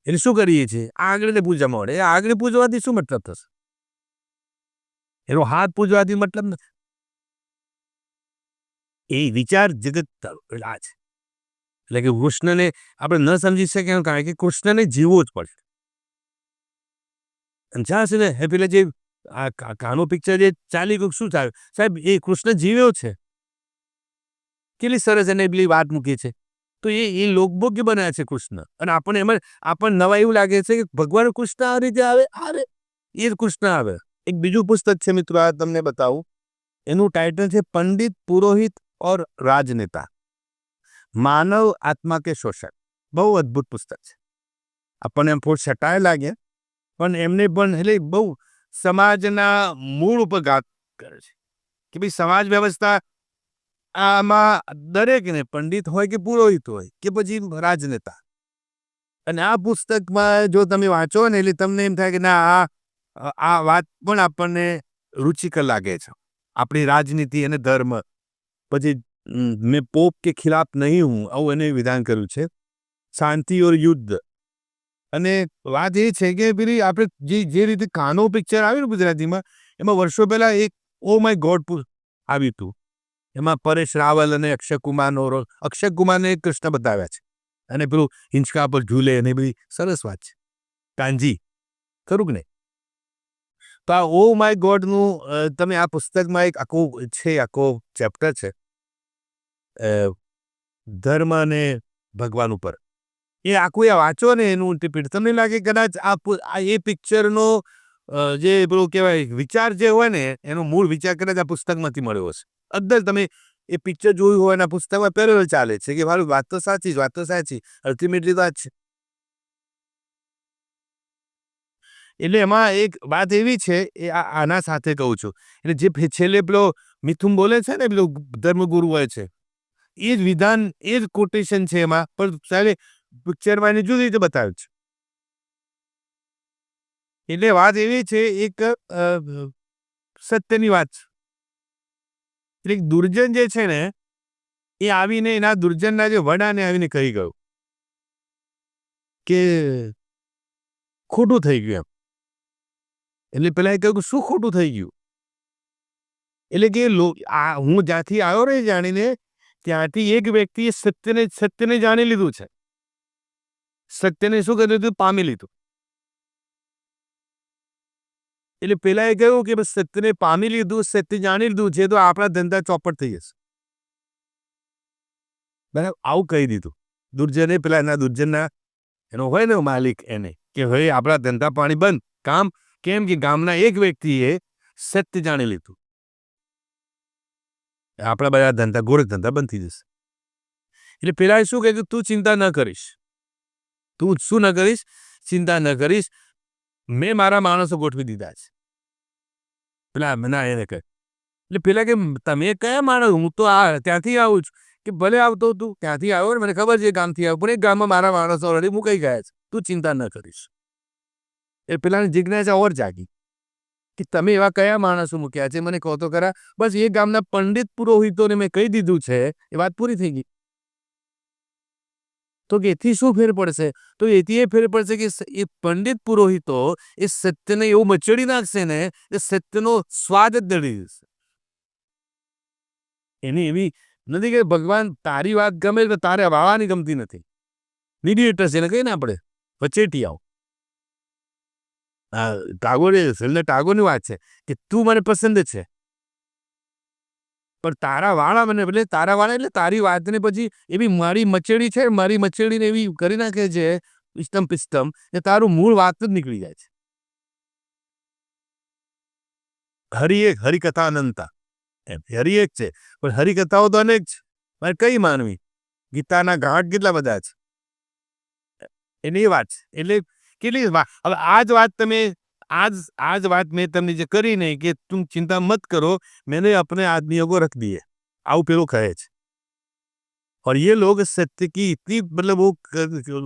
Speaker 2: એટલે શું કરીએ છીએ? આંગળીને પૂજા મળે. એ આંગળી પૂજવાથી શું મતલબ થશે? એનો હાથ પૂજવાથી મતલબ નથી. એ વિચાર જગત આ છે. એટલે કે કૃષ્ણને આપણે ન સમજી શકીએ કારણ કે કૃષ્ણને જીવવો જ પડશે. જ્યાં છે ને પેલા જે આ કાનો પિક્ચર જે ચાલી ગયું, શું થયું સાહેબ? એ કૃષ્ણ જીવ્યો છે. કેટલી સરસ એને પેલી વાત મૂકી છે. તો એ લોકભોગ્ય બનાવે છે કૃષ્ણ. અને આપણને એમાં આપણને નવા એવું લાગે છે કે ભગવાન કૃષ્ણ આ રીતે આવે એ જ કૃષ્ણ આવે. એક બીજું પુસ્તક છે મિત્રો, આ તમને બતાવું. એનું ટાઇટલ છે પંડિત, પુરોહિત और राजनेता, मानव आत्मा के शोषक. બહુ અદ્ભુત પુસ્તક છે. આપણને એમ થોડું છટાય લાગે પણ એમને પણ એટલે બહુ સમાજના મૂળ ઉપર ઘાત કરે છે કે ભાઈ સમાજ વ્યવસ્થા આમાં દરેકને પંડિત હોય કે પુરોહિત હોય કે પછી રાજનેતા. અને આ પુસ્તકમાં જો તમે વાંચો ને એટલે તમને એમ થાય કે ના, આ વાત પણ આપણને રુચિકર લાગે છે. આપણી રાજનીતિ અને ધર્મ પછી મેં પોપ કે ખિલાફ નહીં હું આવું એને વિધાન કર્યું છે. શાંતિ ઓર યુદ્ધ. અને વાત એ છે કે પેલી આપણે જે રીતે કાનો પિક્ચર આવ્યું ને ગુજરાતીમાં, એમાં વર્ષો પહેલા એક ઓ માય ગોડ આવ્યું હતું. એમાં પરેશ રાવલ અને અક્ષય કુમારનો રોલ. અક્ષય કુમારને કૃષ્ણ બતાવ્યા છે અને પેલું હિંચકા પર ઝૂલે અને બધી સરસ વાત છે. કાનજી ખરું કે નહીં? તો આ ઓ માય ગોડનું તમે આ પુસ્તકમાં એક આખો ચેપ્ટર છે ધર્મ અને ભગવાન ઉપર. એ આખું વાંચો ને એનું ઇન્ટરપ્રિટ તમને લાગે કદાચ આ એ પિક્ચરનો જે પેલું કહેવાય વિચાર જે હોય ને એનો મૂળ વિચાર કદાચ આ પુસ્તકમાંથી મળ્યો હશે. અદ્ધર તમે એ પિક્ચર જોયું હોય એના પુસ્તકમાં પેરેલલ ચાલે છે કે મારું વાત તો સાચી અલ્ટિમેટલી તો આ જ છે. એટલે એમાં એક વાત એવી છે એ આના સાથે કહું છું. એટલે જે છેલ્લે પેલો મિથુન બોલે છે ને પેલો ધર્મગુરુ હોય છે એ જ વિધાન એ જ કોટેશન છે એમાં, પણ ત્યારે પિક્ચરમાં એને જુદી રીતે બતાવ્યું છે. એટલે વાત એવી છે એક સત્યની વાત છે. એટલે એક દુર્જન જે છે ને એ આવીને એના દુર્જનના જે વડાને આવીને કહી ગયું કે ખોટું થઈ ગયું એમ. એટલે પેલા એ કહ્યું કે શું ખોટું થઈ ગયું? એટલે કે હું જ્યાંથી આવ્યો ને જાણીને ત્યાંથી એક વ્યક્તિએ સત્યને જાણી લીધું છે. સત્યને શું કર્યું હતું? પામી લીધું. એટલે પેલા એ કહ્યું કે સત્યને પામી લીધું, સત્ય જાણી લીધું છે તો આપણા ધંધા ચોપટ થઈ જશે. બરાબર, આવું કહી દીધું દુર્જને. પેલા એના દુર્જનના એનો હોય ને માલિક એને કે હવે આપણા ધંધા પાણી બંધ. કામ કેમ કે ગામના એક વ્યક્તિએ સત્ય જાણી લીધું. આપણા બધા ધંધા ગોરખ ધંધા બંધ થઈ જશે. એટલે પેલા શું કહે કે તું ચિંતા ન કરીશ. તું શું ન કરીશ? ચિંતા ન કરીશ. મેં મારા માણસો ગોઠવી દીધા છે. પેલા ના એને કહે. એટલે પેલા કે તમે કયા માણસ? હું તો ત્યાંથી આવું છું. કે ભલે આવતો તું ત્યાંથી આવ્યો ને મને ખબર છે ગામથી આવ્યો, પણ એક ગામમાં મારા માણસો ઓલરેડી મુકાઈ ગયા છે. તું ચિંતા ન કરીશ. એ પેલાની જિજ્ઞાસા ઓર જાગી કે તમે એવા કયા માણસો મૂક્યા છે મને કહો તો ખરા. બસ એ ગામના પંડિત પુરોહિતોને મેં કહી દીધું છે, એ વાત પૂરી થઈ ગઈ. તો કે એથી શું ફેર પડશે? તો એથી એ ફેર પડશે કે એ પંડિત પુરોહિતો એ સત્યને એવું મચડી નાખશે ને એ સત્યનો સ્વાદ જ દળી જશે. એની એવી નથી કે ભગવાન તારી વાત ગમે તો તારે વાળવાની ગમતી નથી. મીડિયેટર છે એને કહીને આપણે વચેટિયાઓ. ટાગોરની વાત છે કે તું મને પસંદ છે પણ તારા વાળા મને એટલે તારા વાળા એટલે તારી વાતને પછી એવી મારી મચેડી છે, મારી મચેડીને એવી કરી નાખે છે ઇસ્ટમ પિસ્ટમ એ તારું મૂળ વાત જ નીકળી જાય છે. હરિકથા અનંતા. હરિ એક છે પણ હરિકથાઓ તો અનેક છે. મારે કઈ માનવી? ગીતાના ઘાટ કેટલા બધા છે. એની એ વાત છે. એટલે કેટલી હવે આ જ વાત તમે आज बात में तुमने जो करी नहीं कि तुम चिंता मत करो, मैंने अपने आदमियों को रख दिए. आओ पेलो कहे और ये लोग सत्य की इतनी मतलब वो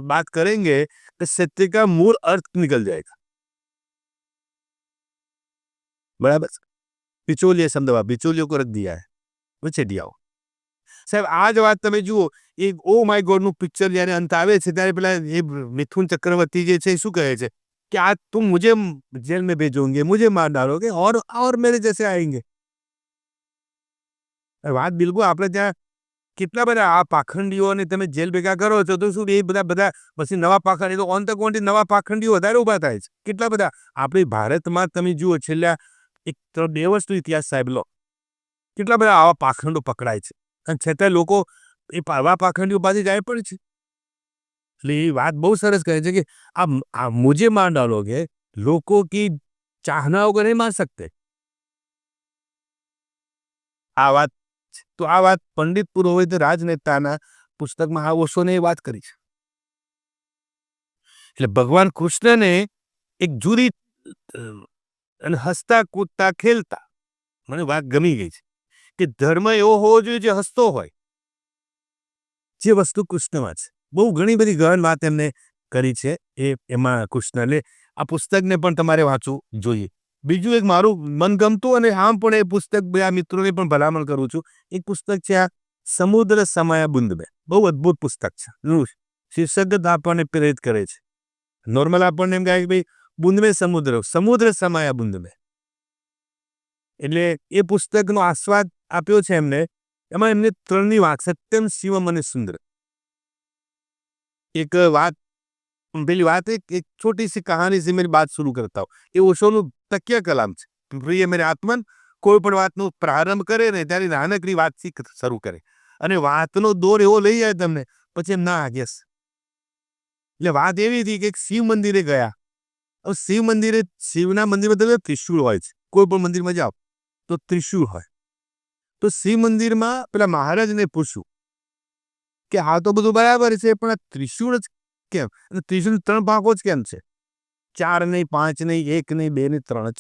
Speaker 2: बात करेंगे कि सत्य का मूल अर्थ निकल जाएगा. बराबर. बिचौलिया समझवा बिचौलियों को रख दिया है. बचे दियाओ साहब आज बात તમે જુઓ એક ઓ માય ગોડ નું પિક્ચર જ્યારે અંત આવે છે ત્યારે પેલા એ મિથુન ચક્રવર્તી જે છે શું કહે છે कि आज तुम मुझे जेल में भेजोगे, मुझे मार डालोगे और मेरे जैसे आएंगे. વાત બિલકુલ આપણે ત્યાં કેટલા બધા આ પાખંડીઓને તમે જેલ ભેગા કરો છો તો શું એ બધા પછી નવા પાખંડી તો ઓન ધ ક્વોન્ટી નવા પાખંડીઓ વધારે ઊભા થાય છે. કેટલા બધા આપણી ભારતમાં તમે જુઓ છેલ્લા 1-2 વર્ષનો ઇતિહાસ સાહેબ લો કેટલા બધા આવા પાખંડો પકડાય છે અને છતાં લોકો એ આવા પાખંડીઓ પાસે જાય પણ છે. એટલે એ વાત બહુ સરસ કહે છે કે આ મુझे मार डालोगे लोगों की चाहना को नहीं मार सकते. આ વાત તો આ વાત પંડિત પુરોહિત રાજનેતાના પુસ્તકમાં આ ઓશોને એ વાત કરી છે. એટલે ભગવાન કૃષ્ણને એક જુદી અને હસતા કૂદતા ખેલતા મને વાત ગમી ગઈ છે કે ધર્મ એવો હોવો જોઈએ જે હસતો હોય, જે વસ્તુ કૃષ્ણમાં છે. બહુ ઘણી બધી ગહન વાત એમને કરી છે એમાં કૃષ્ણને આ પુસ્તકને પણ તમારે વાંચવું જોઈએ. બીજું એક મારું મનગમતું અને આમ પણ એ પુસ્તક આ મિત્રોને પણ ભલામણ કરું છું. એક પુસ્તક છે આ સમુદ્ર સમાયા બુંદ મેં. બહુ અદ્ભુત પુસ્તક છે. શીર્ષક જ આપણને પ્રેરિત કરે છે. નોર્મલ આપણને એમ કહે કે ભાઈ બુંદ મેં સમુદ્ર, સમુદ્ર સમાયા બુંદ મેં. એટલે એ પુસ્તકનો આસ્વાદ આપ્યો છે એમને. એમાં એમને 3ની વાત, સત્યમ, શિવમ અને સુંદર. एक बात पहली बात है, एक छोटी सी कहानी से मेरी बात शुरू करता हूँ. એ ઓશોનું તકિયા કલામ છે. પ્રિય મેરે આત્મન, કોઈ પણ વાતનો પ્રારંભ કરે ને ત્યારે નાનકડી વાતથી શરૂ કરે અને વાતનો દોર એવો લઈ જાય તમને પછી એમ ના યસ. એટલે વાત એવી હતી કે એક શિવ મંદિરે ગયા. હવે શિવ મંદિરે, શિવના મંદિરમાં તમે ત્રિશૂળ હોય છે. કોઈ પણ મંદિરમાં જાઓ તો ત્રિશૂળ હોય. તો શિવ મંદિરમાં પેલા મહારાજને પૂછ્યું કે આ તો બધું બરાબર છે પણ આ ત્રિશૂળ જ કેમ? અને ત્રિશૂળ 3 ભાગો જ કેમ છે? 4 નહીં, 5 નહીં, 1 નહીં, 2 નહીં, 3 જ.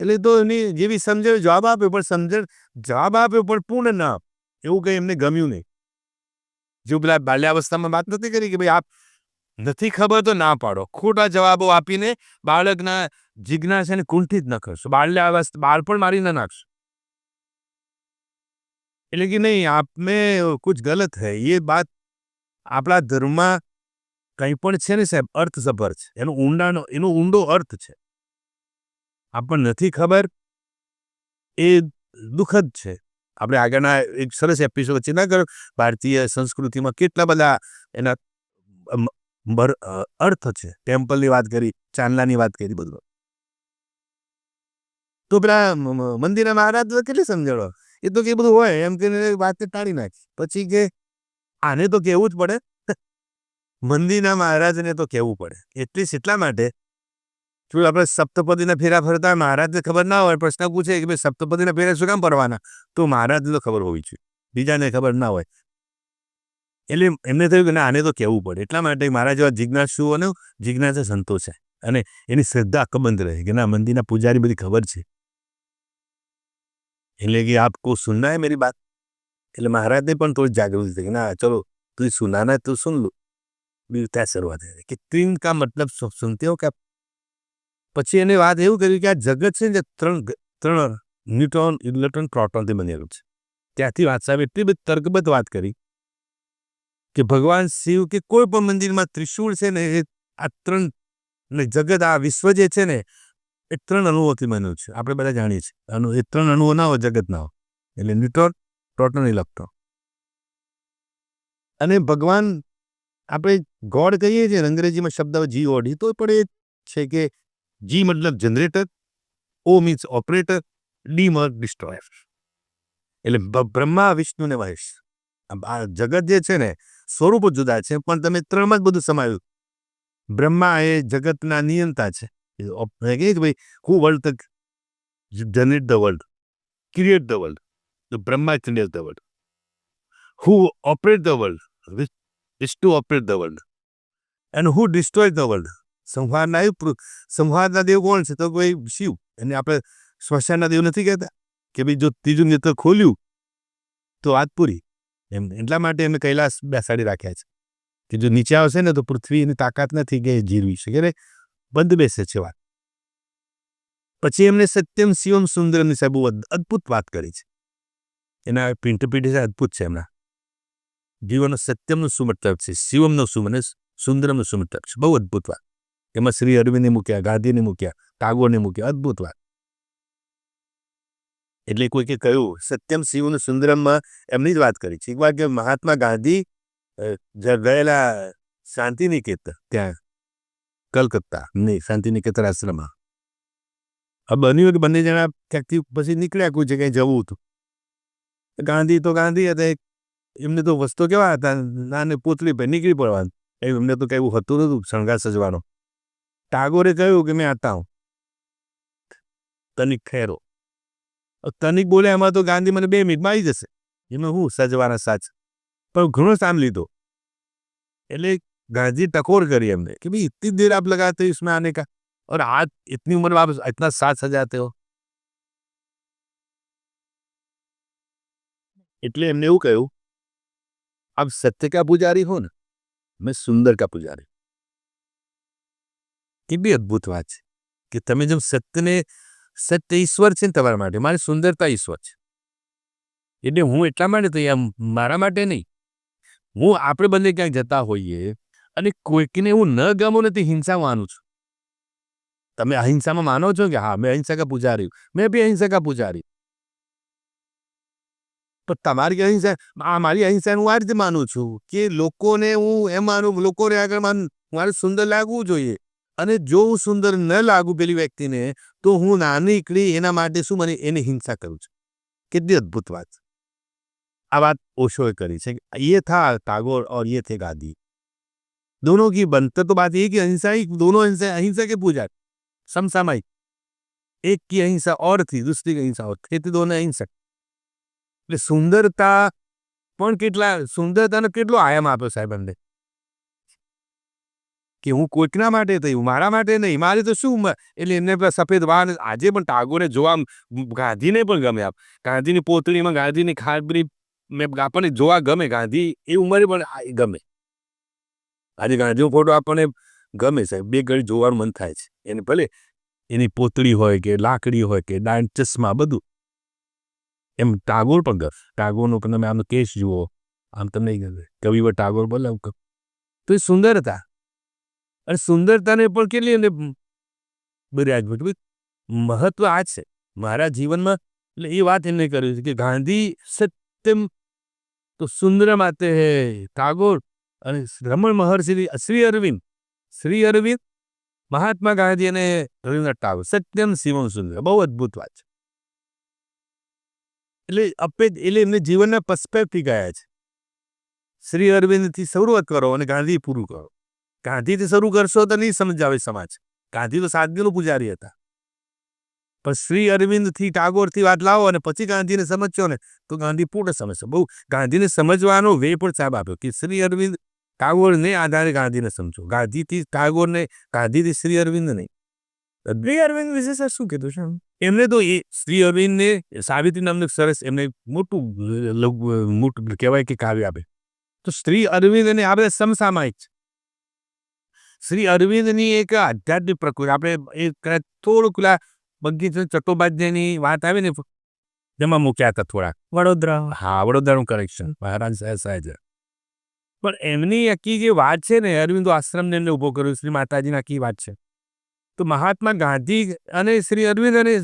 Speaker 2: એટલે તો એની જેવી સમજણ જવાબ આપ્યો પણ જવાબ આપ્યો પણ પૂર્ણ ના. એવું કંઈ એમને ગમ્યું નહીં. જો પેલા બાલ્યાવસ્થામાં વાત નથી કરી કે ભાઈ આપ નથી ખબર તો ના પાડો. ખોટા જવાબો આપીને બાળકના જિજ્ઞાસાને કુંઠિત ન કરશો. બાળપણ મારી ન નાખશો. એટલે કે નહીં, આપ મેં કુછ ગલત હૈ. ये बात આપણા ધર્મમાં કંઈ પણ છે ને સાહેબ અર્થસભર છે. એનો ઊંડો અર્થ છે. આપણને નથી ખબર એ દુઃખદ છે. આપણે આગળના એક સરસ એપિસોડ છે ના કરો, ભારતીય સંસ્કૃતિમાં કેટલા બધા એના અર્થ છે. ટેમ્પલની વાત કરી, ચાંદલાની વાત કરી, બધું. તો પેલા મંદિરના મહારાજ કેટલી સમજણો, એ તો કે બધું હોય એમ કે વાતને ટાળી નાખી. પછી કે આને તો કહેવું જ પડે. મંદિરના મહારાજને તો કહેવું પડે. એટલા માટે શું આપણે સપ્તપદીના ફેરા ફરતા મહારાજને ખબર ના હોય, પ્રશ્ન પૂછે કે ભાઈ સપ્તપદીના ફેરા શું કામ ફરવાના? તો મહારાજને તો ખબર હોવી જોઈએ, બીજાને ખબર ના હોય. એટલે એમને થયું કે ના આને તો કહેવું પડે. એટલા માટે મારા જેવા જિજ્ઞાસુઓને જિજ્ઞાસા સંતોષે અને એની શ્રદ્ધા અકબંધ રહે કે ના મંદિરના પૂજારી બધી ખબર છે. એટલે કે આપકો સુનના હે મેરી બાત. એટલે મહારાજને પણ થોડી જાગૃતિ થઈ ના ચલો તું સુનાના તો સુન લો. બીજું ત્યાં શરૂઆત થઈ કે 3 કા મતલબ સુનતે હો क्या. પછી એને વાત એવું કરી કે આ જગત છે ને 3 ન્યુટ્રોન, ઇલેક્ટ્રોન, પ્રોટોનથી બનેલું છે. ત્યાંથી વાત સાહેબ એટલી બધી તર્કબદ્ધ વાત કરી કે ભગવાન શિવ કે કોઈ પણ મંદિરમાં ત્રિશૂળ છે ને એ આ 3 ને જગત, આ વિશ્વ જે છે ને એ 3 અણુઓથી બન્યું છે. આપણે બધા જાણીએ છીએ. એ 3 અણુઓ ના હોય જગત ના હોય. એટલે ન્યુટ્રોન, પ્રોટોન, ઇલેક્ટ્રોન. અને ભગવાન આપણે ગોડ કહીએ છીએ અંગ્રેજીમાં શબ્દ GOD, તો પણ એ છે કે G મતલબ generator, O means operator, D મતલબ ડિસ્ટ્રોયર. એટલે બ્રહ્મા, વિષ્ણુ ને મહેશ. આ જગત જે છે ને સ્વરૂપો જુદા છે પણ તમે 3માં જ બધું સમાયું. બ્રહ્મા એ જગતના નિયંતા છે. કે ભાઈ હુ વર્લ્ડ તક generate the world, create the world. તો Brahma create the world. Who operate the world, is to operate the world. And who destroyed the world? સંહારના દેવ કોણ છે? તો કોઈ શિવ. એને આપણે સ્મશાનના દેવ નથી કહેતા કે ભાઈ જો ત્રીજું નેત્ર ખોલ્યું તો વાત પૂરી. એમ એટલા માટે એમને કૈલાસ બેસાડી રાખ્યા છે કે જો નીચે આવશે ને તો પૃથ્વીની તાકાત નથી કે જીરવી શકે ને બંધ બેસે છે વાત. પછી એમને સત્યમ, શિવમ, સુંદરની સાહેબ બહુ અદ્ભુત વાત કરી છે. એના ઇન્ટરપ્રિટેશન અદ્ભુત છે એમના. જીવનનો સત્યમનો શું મતલબ છે, શિવમનો શું અને સુંદરમનો શું મતલબ છે. બહુ અદ્ભુત વાત. એમાં શ્રી અરવિંદને મૂક્યા, ગાંધીને મૂક્યા, ટાગોરને મૂક્યા. અદ્ભુત વાત. એટલે કોઈકે કહ્યું સત્યમ, શિવમ, સુંદરમમાં એમની જ વાત કરી છે. એક વાર કે મહાત્મા ગાંધી ગયેલા શાંતિનિકેતન, ત્યાં કલકત્તા નહીં, શાંતિનિકેતન આશ્રમમાં. બન્યું કે બંને જણા ક્યાંકથી પછી નીકળ્યા, કોઈ જગ્યાએ જવું હતું. ગાંધી તો ગાંધી હતા, એમને તો વસ્તુ કેવા હતા, નાને પોતલી પર નીકળી પડવાનું. એમને તો કઈ હતું નતું શણગાર સજવાનો. ટાગોરે કહ્યું કે મેં આતા હું, તનિક ઠહેરો. તનિક બોલે એમાં તો ગાંધી મને 2 મિનિટમાં આવી જશે, એમાં હું સજવાના સાચ. પણ ઘણો સામ લીધો. એટલે ગાંધી ટકોર કરી એમને कि भाई इतनी देर आप लगाते हो इसमें आने का और आज इतनी उम्र में आप इतना साथ सजाते हो. એટલે એમને એવું કહ્યું आप सत्य का पुजारी हो ना, मैं सुंदर का पुजारी. કેટલી અદ્ભુત વાત છે કે તમે જેમ સત્ય ઈશ્વર છે ને તમારા માટે, મારી સુંદરતા ઈશ્વર છે. એટલે હું એટલા માટે તો મારા માટે નહીં, હું આપણે બંને ક્યાંક જતા હોઈએ અને કોઈકને હું ન ગમું નથી, હિંસા માનું છું. તમે અહિંસામાં માનો છો કે હા મેં અહિંસા કા પૂજારી, મેં બી અહિંસા કા પૂજારી. પણ તમારી અહિંસા, મારી અહિંસાને હું આ રીતે માનું છું કે લોકોને હું એમ માનું, લોકોને આગળ મારે સુંદર લાગવું જોઈએ. અને જો હું સુંદર ન લાગુ પેલી વ્યક્તિને, તો હું નાની નીકળી એના માટે શું મને એની હિંસા કરું છું. કેટલી અદ્ભુત વાત. આ વાત ઓશોએ કરી છે. ये था टैगोर और ये थे गांधी. दोनों की बनते तो बात ये कि अहिंसा ही, दोनों अहिंसा के पूजा समसामयिक. एक की अहिंसा और थी, दूसरी की अहिंसा और थी, दोनों अहिंसक. એટલે સુંદરતા પણ સુંદરતાનો કેટલો આયામ આપ્યો સાહેબ અમને, કે હું કોઈકના માટે થયું, મારા માટે નહીં, મારે તો શું. એટલે એમને પેલા સફેદ વાળ આજે પણ ટાગોરે જોવા, ગાંધીને પણ ગમે. ગાંધીની પોતળીમાં ગાંધીની ખાબરી આપણને જોવા ગમે. ગાંધી એ ઉંમરે પણ ગમે. આજે ગાંધીનો ફોટો આપણને ગમે સાહેબ, બે ઘડી જોવાનું મન થાય છે એને, ભલે એની પોતળી હોય કે લાકડી હોય કે ડાયન ચશ્મા બધું. એમ ટાગોર પણ ગમે. ટાગોરનો પણ તમે આમનો કેસ જુઓ, આમ તમને કવિવર ટાગોર બોલાવ તો એ સુંદરતા, અને સુંદરતાને પણ કેટલી એને બધી મહત્વ આ છે મારા જીવનમાં. એટલે એ વાત એમને કરી છે કે ગાંધી સત્યમ તો સુંદર માતે હે ટાગોર, અને રમણ મહર્ષિ શ્રી અરવિંદ, મહાત્મા ગાંધી અને રવિન્દ્રનાથ ટાગોર, સત્યમ શિવમ સુંદર. બહુ અદ્ભુત વાત છે. એટલે એમને જીવનના પર્સ્પેક્ટિવ ગયા છે. શ્રી અરવિંદથી શરૂઆત કરો અને ગાંધી પૂરું કરો. ગાંધીથી શરૂ કરશો તો નહીં સમજાવે સમાજ. ગાંધી તો સાદગીનો પૂજારી હતા. પણ શ્રી અરવિંદથી ટાગોરથી વાત લાવો અને પછી ગાંધીને સમજશો ને તો ગાંધી પૂર્ણ સમજશે. બહુ ગાંધીને સમજવાનો વે પણ સાહેબ આપ્યો કે શ્રી અરવિંદ ટાગોરને આધારે ગાંધીને સમજો. ગાંધીથી ટાગોરને, ગાંધીથી શ્રી અરવિંદ નહીં.
Speaker 1: શ્રી અરવિંદ વિશે સર શું કીધું છે?
Speaker 2: એમને તો એ શ્રી અરવિંદને સાવિત્રી નામનું સરસ એમને મોટું કહેવાય કે કાવ્ય આપે. તો શ્રી અરવિંદ અને આપણે સમસામયિક છે. શ્રી અરવિંદની એક આધ્યાત્મિક પ્રકૃતિ, આપણે એ થોડુંક બંકિમ ચટ્ટોપાધ્યાયની વાત આવી ને જેમાં મૂક્યા હતા થોડાક.
Speaker 1: વડોદરા.
Speaker 2: હા, વડોદરાનું કરેક્શન, મહારાજ સાહેબ. પણ એમની આખી જે વાત છે ને, અરવિંદો આશ્રમને એમને ઊભો કર્યો, શ્રી માતાજીની આખી વાત છે. તો મહાત્મા ગાંધી અને શ્રી અરવિંદ અને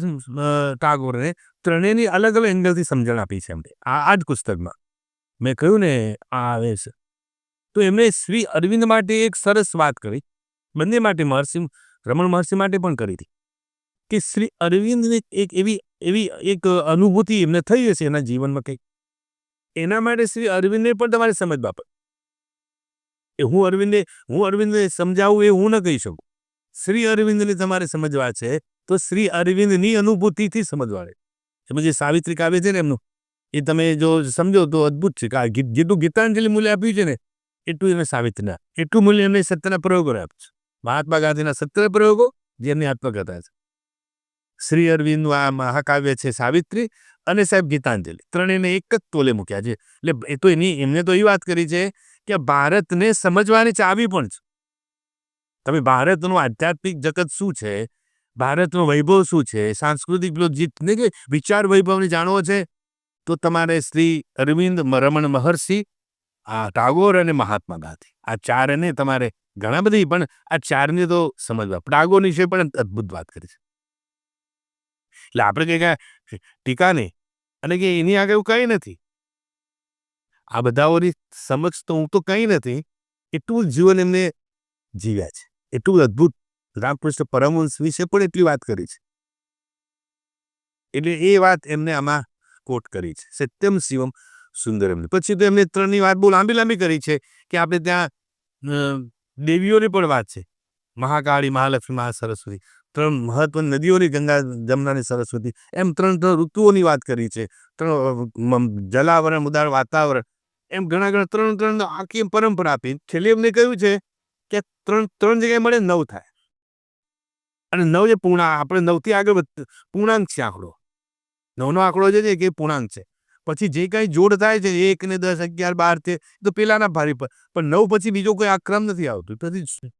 Speaker 2: ટાગોરને ત્રણેયની અલગ અલગ એંગલથી સમજણ આપી છે એમને આ જ પુસ્તકમાં. મેં કહ્યું ને આ આવે છે. તો એમણે શ્રી અરવિંદ માટે એક સરસ વાત કરી, બંને માટે, રમણ મહર્ષિ માટે પણ કરી હતી, કે શ્રી અરવિંદને એક એવી એક અનુભૂતિ એમને થઈ હશે એના જીવનમાં કંઈક, એના માટે શ્રી અરવિંદને પણ તમારે સમજવા પડે. હું અરવિંદને સમજાવું એ હું ન કહી શકું. શ્રી અરવિંદને તમારે સમજવા છે તો શ્રી અરવિંદની અનુભૂતિથી સમજવા. એમાં જે સાવિત્રી કાવ્ય છે ને એમનું, એ તમે જો સમજો તો અદ્ભુત છે. જેટલું ગીતાંજલિ મૂલ્ય આપ્યું છે ને એટલું એમને સાવિત્રીના, એટલું મૂલ્ય એમને સત્યના પ્રયોગો આપ્યું છે. મહાત્મા ગાંધીના સત્ય પ્રયોગો જે એમની આત્મકથા છે. શ્રી અરવિંદનું આ મહાકાવ્ય છે સાવિત્રી, અને સાહેબ ગીતાંજલિ, ત્રણેયને એક જ તોલે મૂક્યા છે. એટલે એ તો એમને તો એ વાત કરી છે કે ભારતને સમજવાની ચાવી પણ છે. તમે ભારતનું આધ્યાત્મિક જગત શું છે, ભારતનો વૈભવ શું છે, સાંસ્કૃતિક કે વિચાર વૈભવને જાણવો છે, તો તમારે શ્રી અરવિંદ, રમણ મહર્ષિ, આ ટાગોર અને મહાત્મા ગાંધી, આ ચારને તમારે ઘણા બધી, પણ આ ચારને તો સમજવા. ટાગોરની વિશે પણ અદ્ભુત વાત કરી છે. એટલે આપણે કંઈ ટીકા નહીં, અને કે એની આગળ એવું કંઈ નથી. આ બધાઓની સમક્ષ તો હું તો કંઈ નથી. એટલું જીવન એમને જીવ્યા છે, એટલું અદ્ભુત. રામકૃષ્ણ પરમહંસ વિશે પણ એટલી વાત કરી છે. એટલે એ વાત એમને આમાં કોટ કરી છે, સત્યમ શિવમ સુંદરમ. પછી તો એમને ત્રણની વાત બહુ લાંબી કરી છે કે આપણે ત્યાં દેવીઓની પણ વાત છે, મહાકાળી, મહાલક્ષ્મી, મહાસરસ્વતી, ત્રણ મહત્વની નદીઓની, ગંગા, જમના અને સરસ્વતી. એમ ત્રણ ઋતુઓની વાત કરી છે, ત્રણ જલાવરણ, મુદાર વાતાવરણ, એમ ઘણા ત્રણ આખી પરંપરા આપી. છેલ્લે એમને કહ્યું છે કે ત્રણ જગ્યાએ મળે 9 થાય, અને 9 જે આપણે 9થી આગળ પૂર્ણાંક છે આંકડો. 9નો આંકડો જે છે કે પૂર્ણાંક છે. પછી જે કાંઈ જોડ થાય છે 1 ને 10, 11, 12 છે તો પેલાના ભારી પર, પણ 9 પછી બીજો કોઈ આક્રમ નથી આવતું. પછી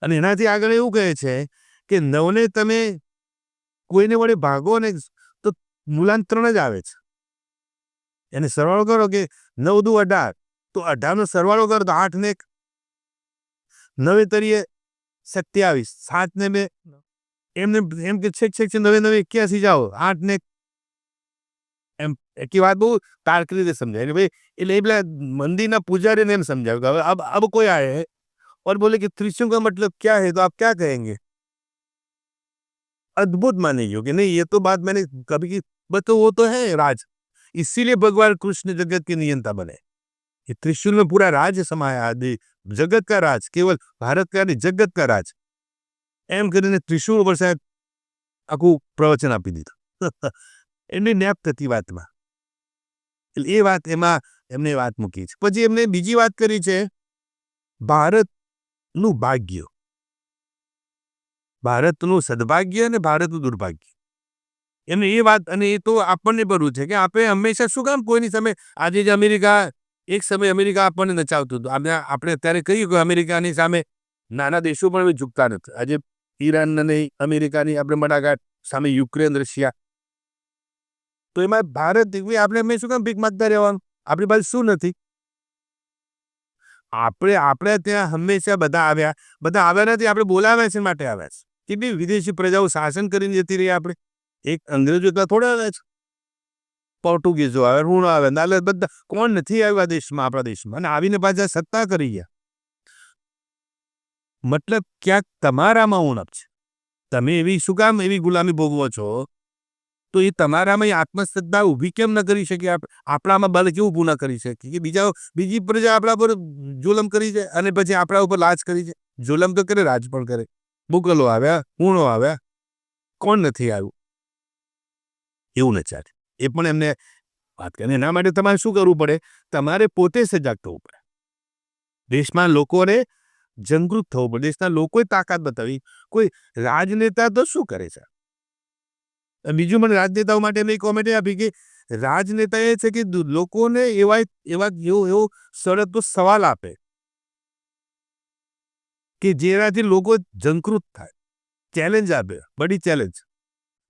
Speaker 2: અને એનાથી આગળ એવું કહે છે કે 9ને તમે કોઈને વડે ભાગો ને તો મૂલાંક 3 જ આવે છે. એને સરવાળો કરો કે 9 દુ 18, તો 18નો સરવાળો કરો તો 8 ને 9 તરીએ 27, 7 ને 2 એમને એમ કે છેક 9 9 81 જાઓ, 8 ને એમ की बात બહુ તાર્કિક રીતે સમજાય એટલે ભાઈ એટલે એ પેલા મંદિરના પૂજારીને એમ સમજાવ્યું કે હવે अब कोई आए हैं और बोले कि त्रिशूल का मतलब क्या है, तो आप क्या कहेंगे? अद्भुत मानेगी कि नहीं, ये तो बात मैंने कभी की, बस तो वो तो है राज, इसीलिए भगवान कृष्ण जगत के नियंता बने. ये त्रिशूल में पूरा राज समाया, आदि जगत का राज, केवल भारत का नहीं, जगत का राज. એમ કરીને ત્રિશૂળ ઉપર સાહેબ આખું પ્રવચન આપી દીધું. એમની નેપ થતી વાતમાં, એટલે એ વાત એમાં એમને વાત મૂકી છે. પછી એમને બીજી વાત કરી છે ભારતનું ભાગ્ય, ભારતનું સદભાગ્ય અને ભારતનું દુર્ભાગ્ય. એમને એ વાત, અને એ તો આપણને બરવું છે કે આપણે હંમેશા શું કામ કોઈની સામે, આજે જ અમેરિકા, એક સમય અમેરિકા આપણને નચાવતું હતું, આપણે અત્યારે કહ્યું કે અમેરિકાની સામે નાના દેશો પણ ઝૂકતા નથી. આજે ઈરાન અને અમેરિકાની આપણે મડાગાંઠ સામે યુક્રેન, રશિયા, તો એમાં ભારત આપણે અમે શું કામ ભીખ માંગતા રહેવાનું? આપણી પાસે શું નથી? આપણે ત્યાં હંમેશા બધા આવ્યા નથી, આપણે બોલાવ્યા છે માટે આવ્યા છે. કેટલી વિદેશી પ્રજાઓ શાસન કરીને જતી રહી. આપણે એક અંગ્રેજો એટલા થોડા આવ્યા છે, પોર્ટુગીઝો આવે, રૂણ આવે, નાલે બધા કોણ નથી આવ્યા દેશમાં, આપણા દેશમાં, અને આવીને પાછા સત્તા કરી ગયા. મતલબ ક્યાંક તમારામાં ઉણપ છે. તમે એવી શું કામ એવી ગુલામી ભોગવો છો? તો એ તમારામાં આત્મશ્રદ્ધા ઊભી કેમ ન કરી શકે? આપણામાં બળ કેવું ઊભું ન કરી શકે કે બીજી પ્રજા આપણા પર જુલમ કરી છે અને પછી આપણા ઉપર લાજ કરી છે? જુલમ તો કરે, રાજ પણ કરે. મુગલો આવ્યા, હુણો આવ્યા, કોણ નથી આવ્યું? એવું ન ચાલે. એ પણ એમને વાત કરે. એના માટે તમારે શું કરવું પડે? તમારે પોતે સજાગ થવું પડે. દેશમાં લોકોને જાગૃત થવું પડે. દેશના લોકોએ તાકાત બતાવી. કોઈ રાજનેતા તો શું કરે છે? બીજું મને રાજનેતાઓ માટે એમને કોમેન્ટ આપી કે રાજનેતા એ છે કે લોકોને એવો સરળ સવાલ આપે કે જેનાથી લોકો જાગૃત થાય, ચેલેન્જ આપે, બડી ચેલેન્જ.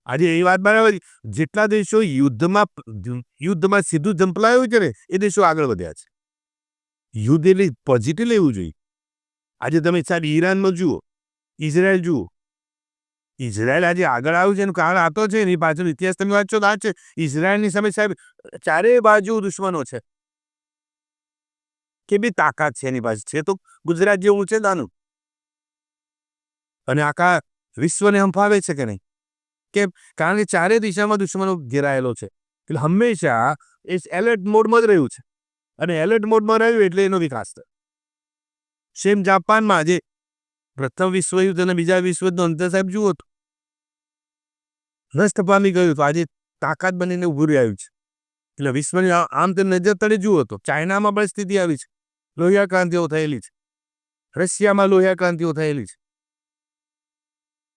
Speaker 2: આજે એ વાત બરાબર, જેટલા દેશો યુદ્ધમાં સીધું ઝંપલાયું છે ને, એ દેશો આગળ વધ્યા છે. યુદ્ધ એટલે પોઝિટિવ લેવું જોઈએ. આજે તમે સાહેબ ઈરાનમાં જુઓ, ઇઝરાયલ જુઓ. ઇઝરાયલ આજે આગળ આવ્યું છે એનું કારણ આ તો છે, એની પાછળ ઇતિહાસ તમે વાંચો તો આ છે. ઇઝરાયલની સામે સાહેબ ચારેય બાજુ દુશ્મનો છે. કે બી તાકાત છે એની પાસે, છે તો ગુજરાત જેવું છે નાનું, અને આખા વિશ્વને હંફાવે છે કે નહીં? કેમ? કારણ કે ચારે દિશામાં દુશ્મનો ઘેરાયેલો છે. એટલે હંમેશા એ એલર્ટ મોડમાં જ રહ્યું છે, અને એલર્ટ મોડમાં રહ્યું એટલે એનો વિકાસ થયો. સેમ જાપાનમાં આજે પ્રથમ વિશ્વયુદ્ધ અને બીજા વિશ્વયુદ્ધનો અંતર સાહેબ જુઓ તો નષ્ટ પામી ગયું. તો આજે તાકાત બનીને ઉભું રહ્યું છે. એટલે વિશ્વની આમ તે નજર તળે જુઓ તો ચાઇનામાં પણ સ્થિતિ આવી છે, લોહિયા ક્રાંતિઓ થયેલી છે. રશિયામાં લોહિયા ક્રાંતિઓ થયેલી છે.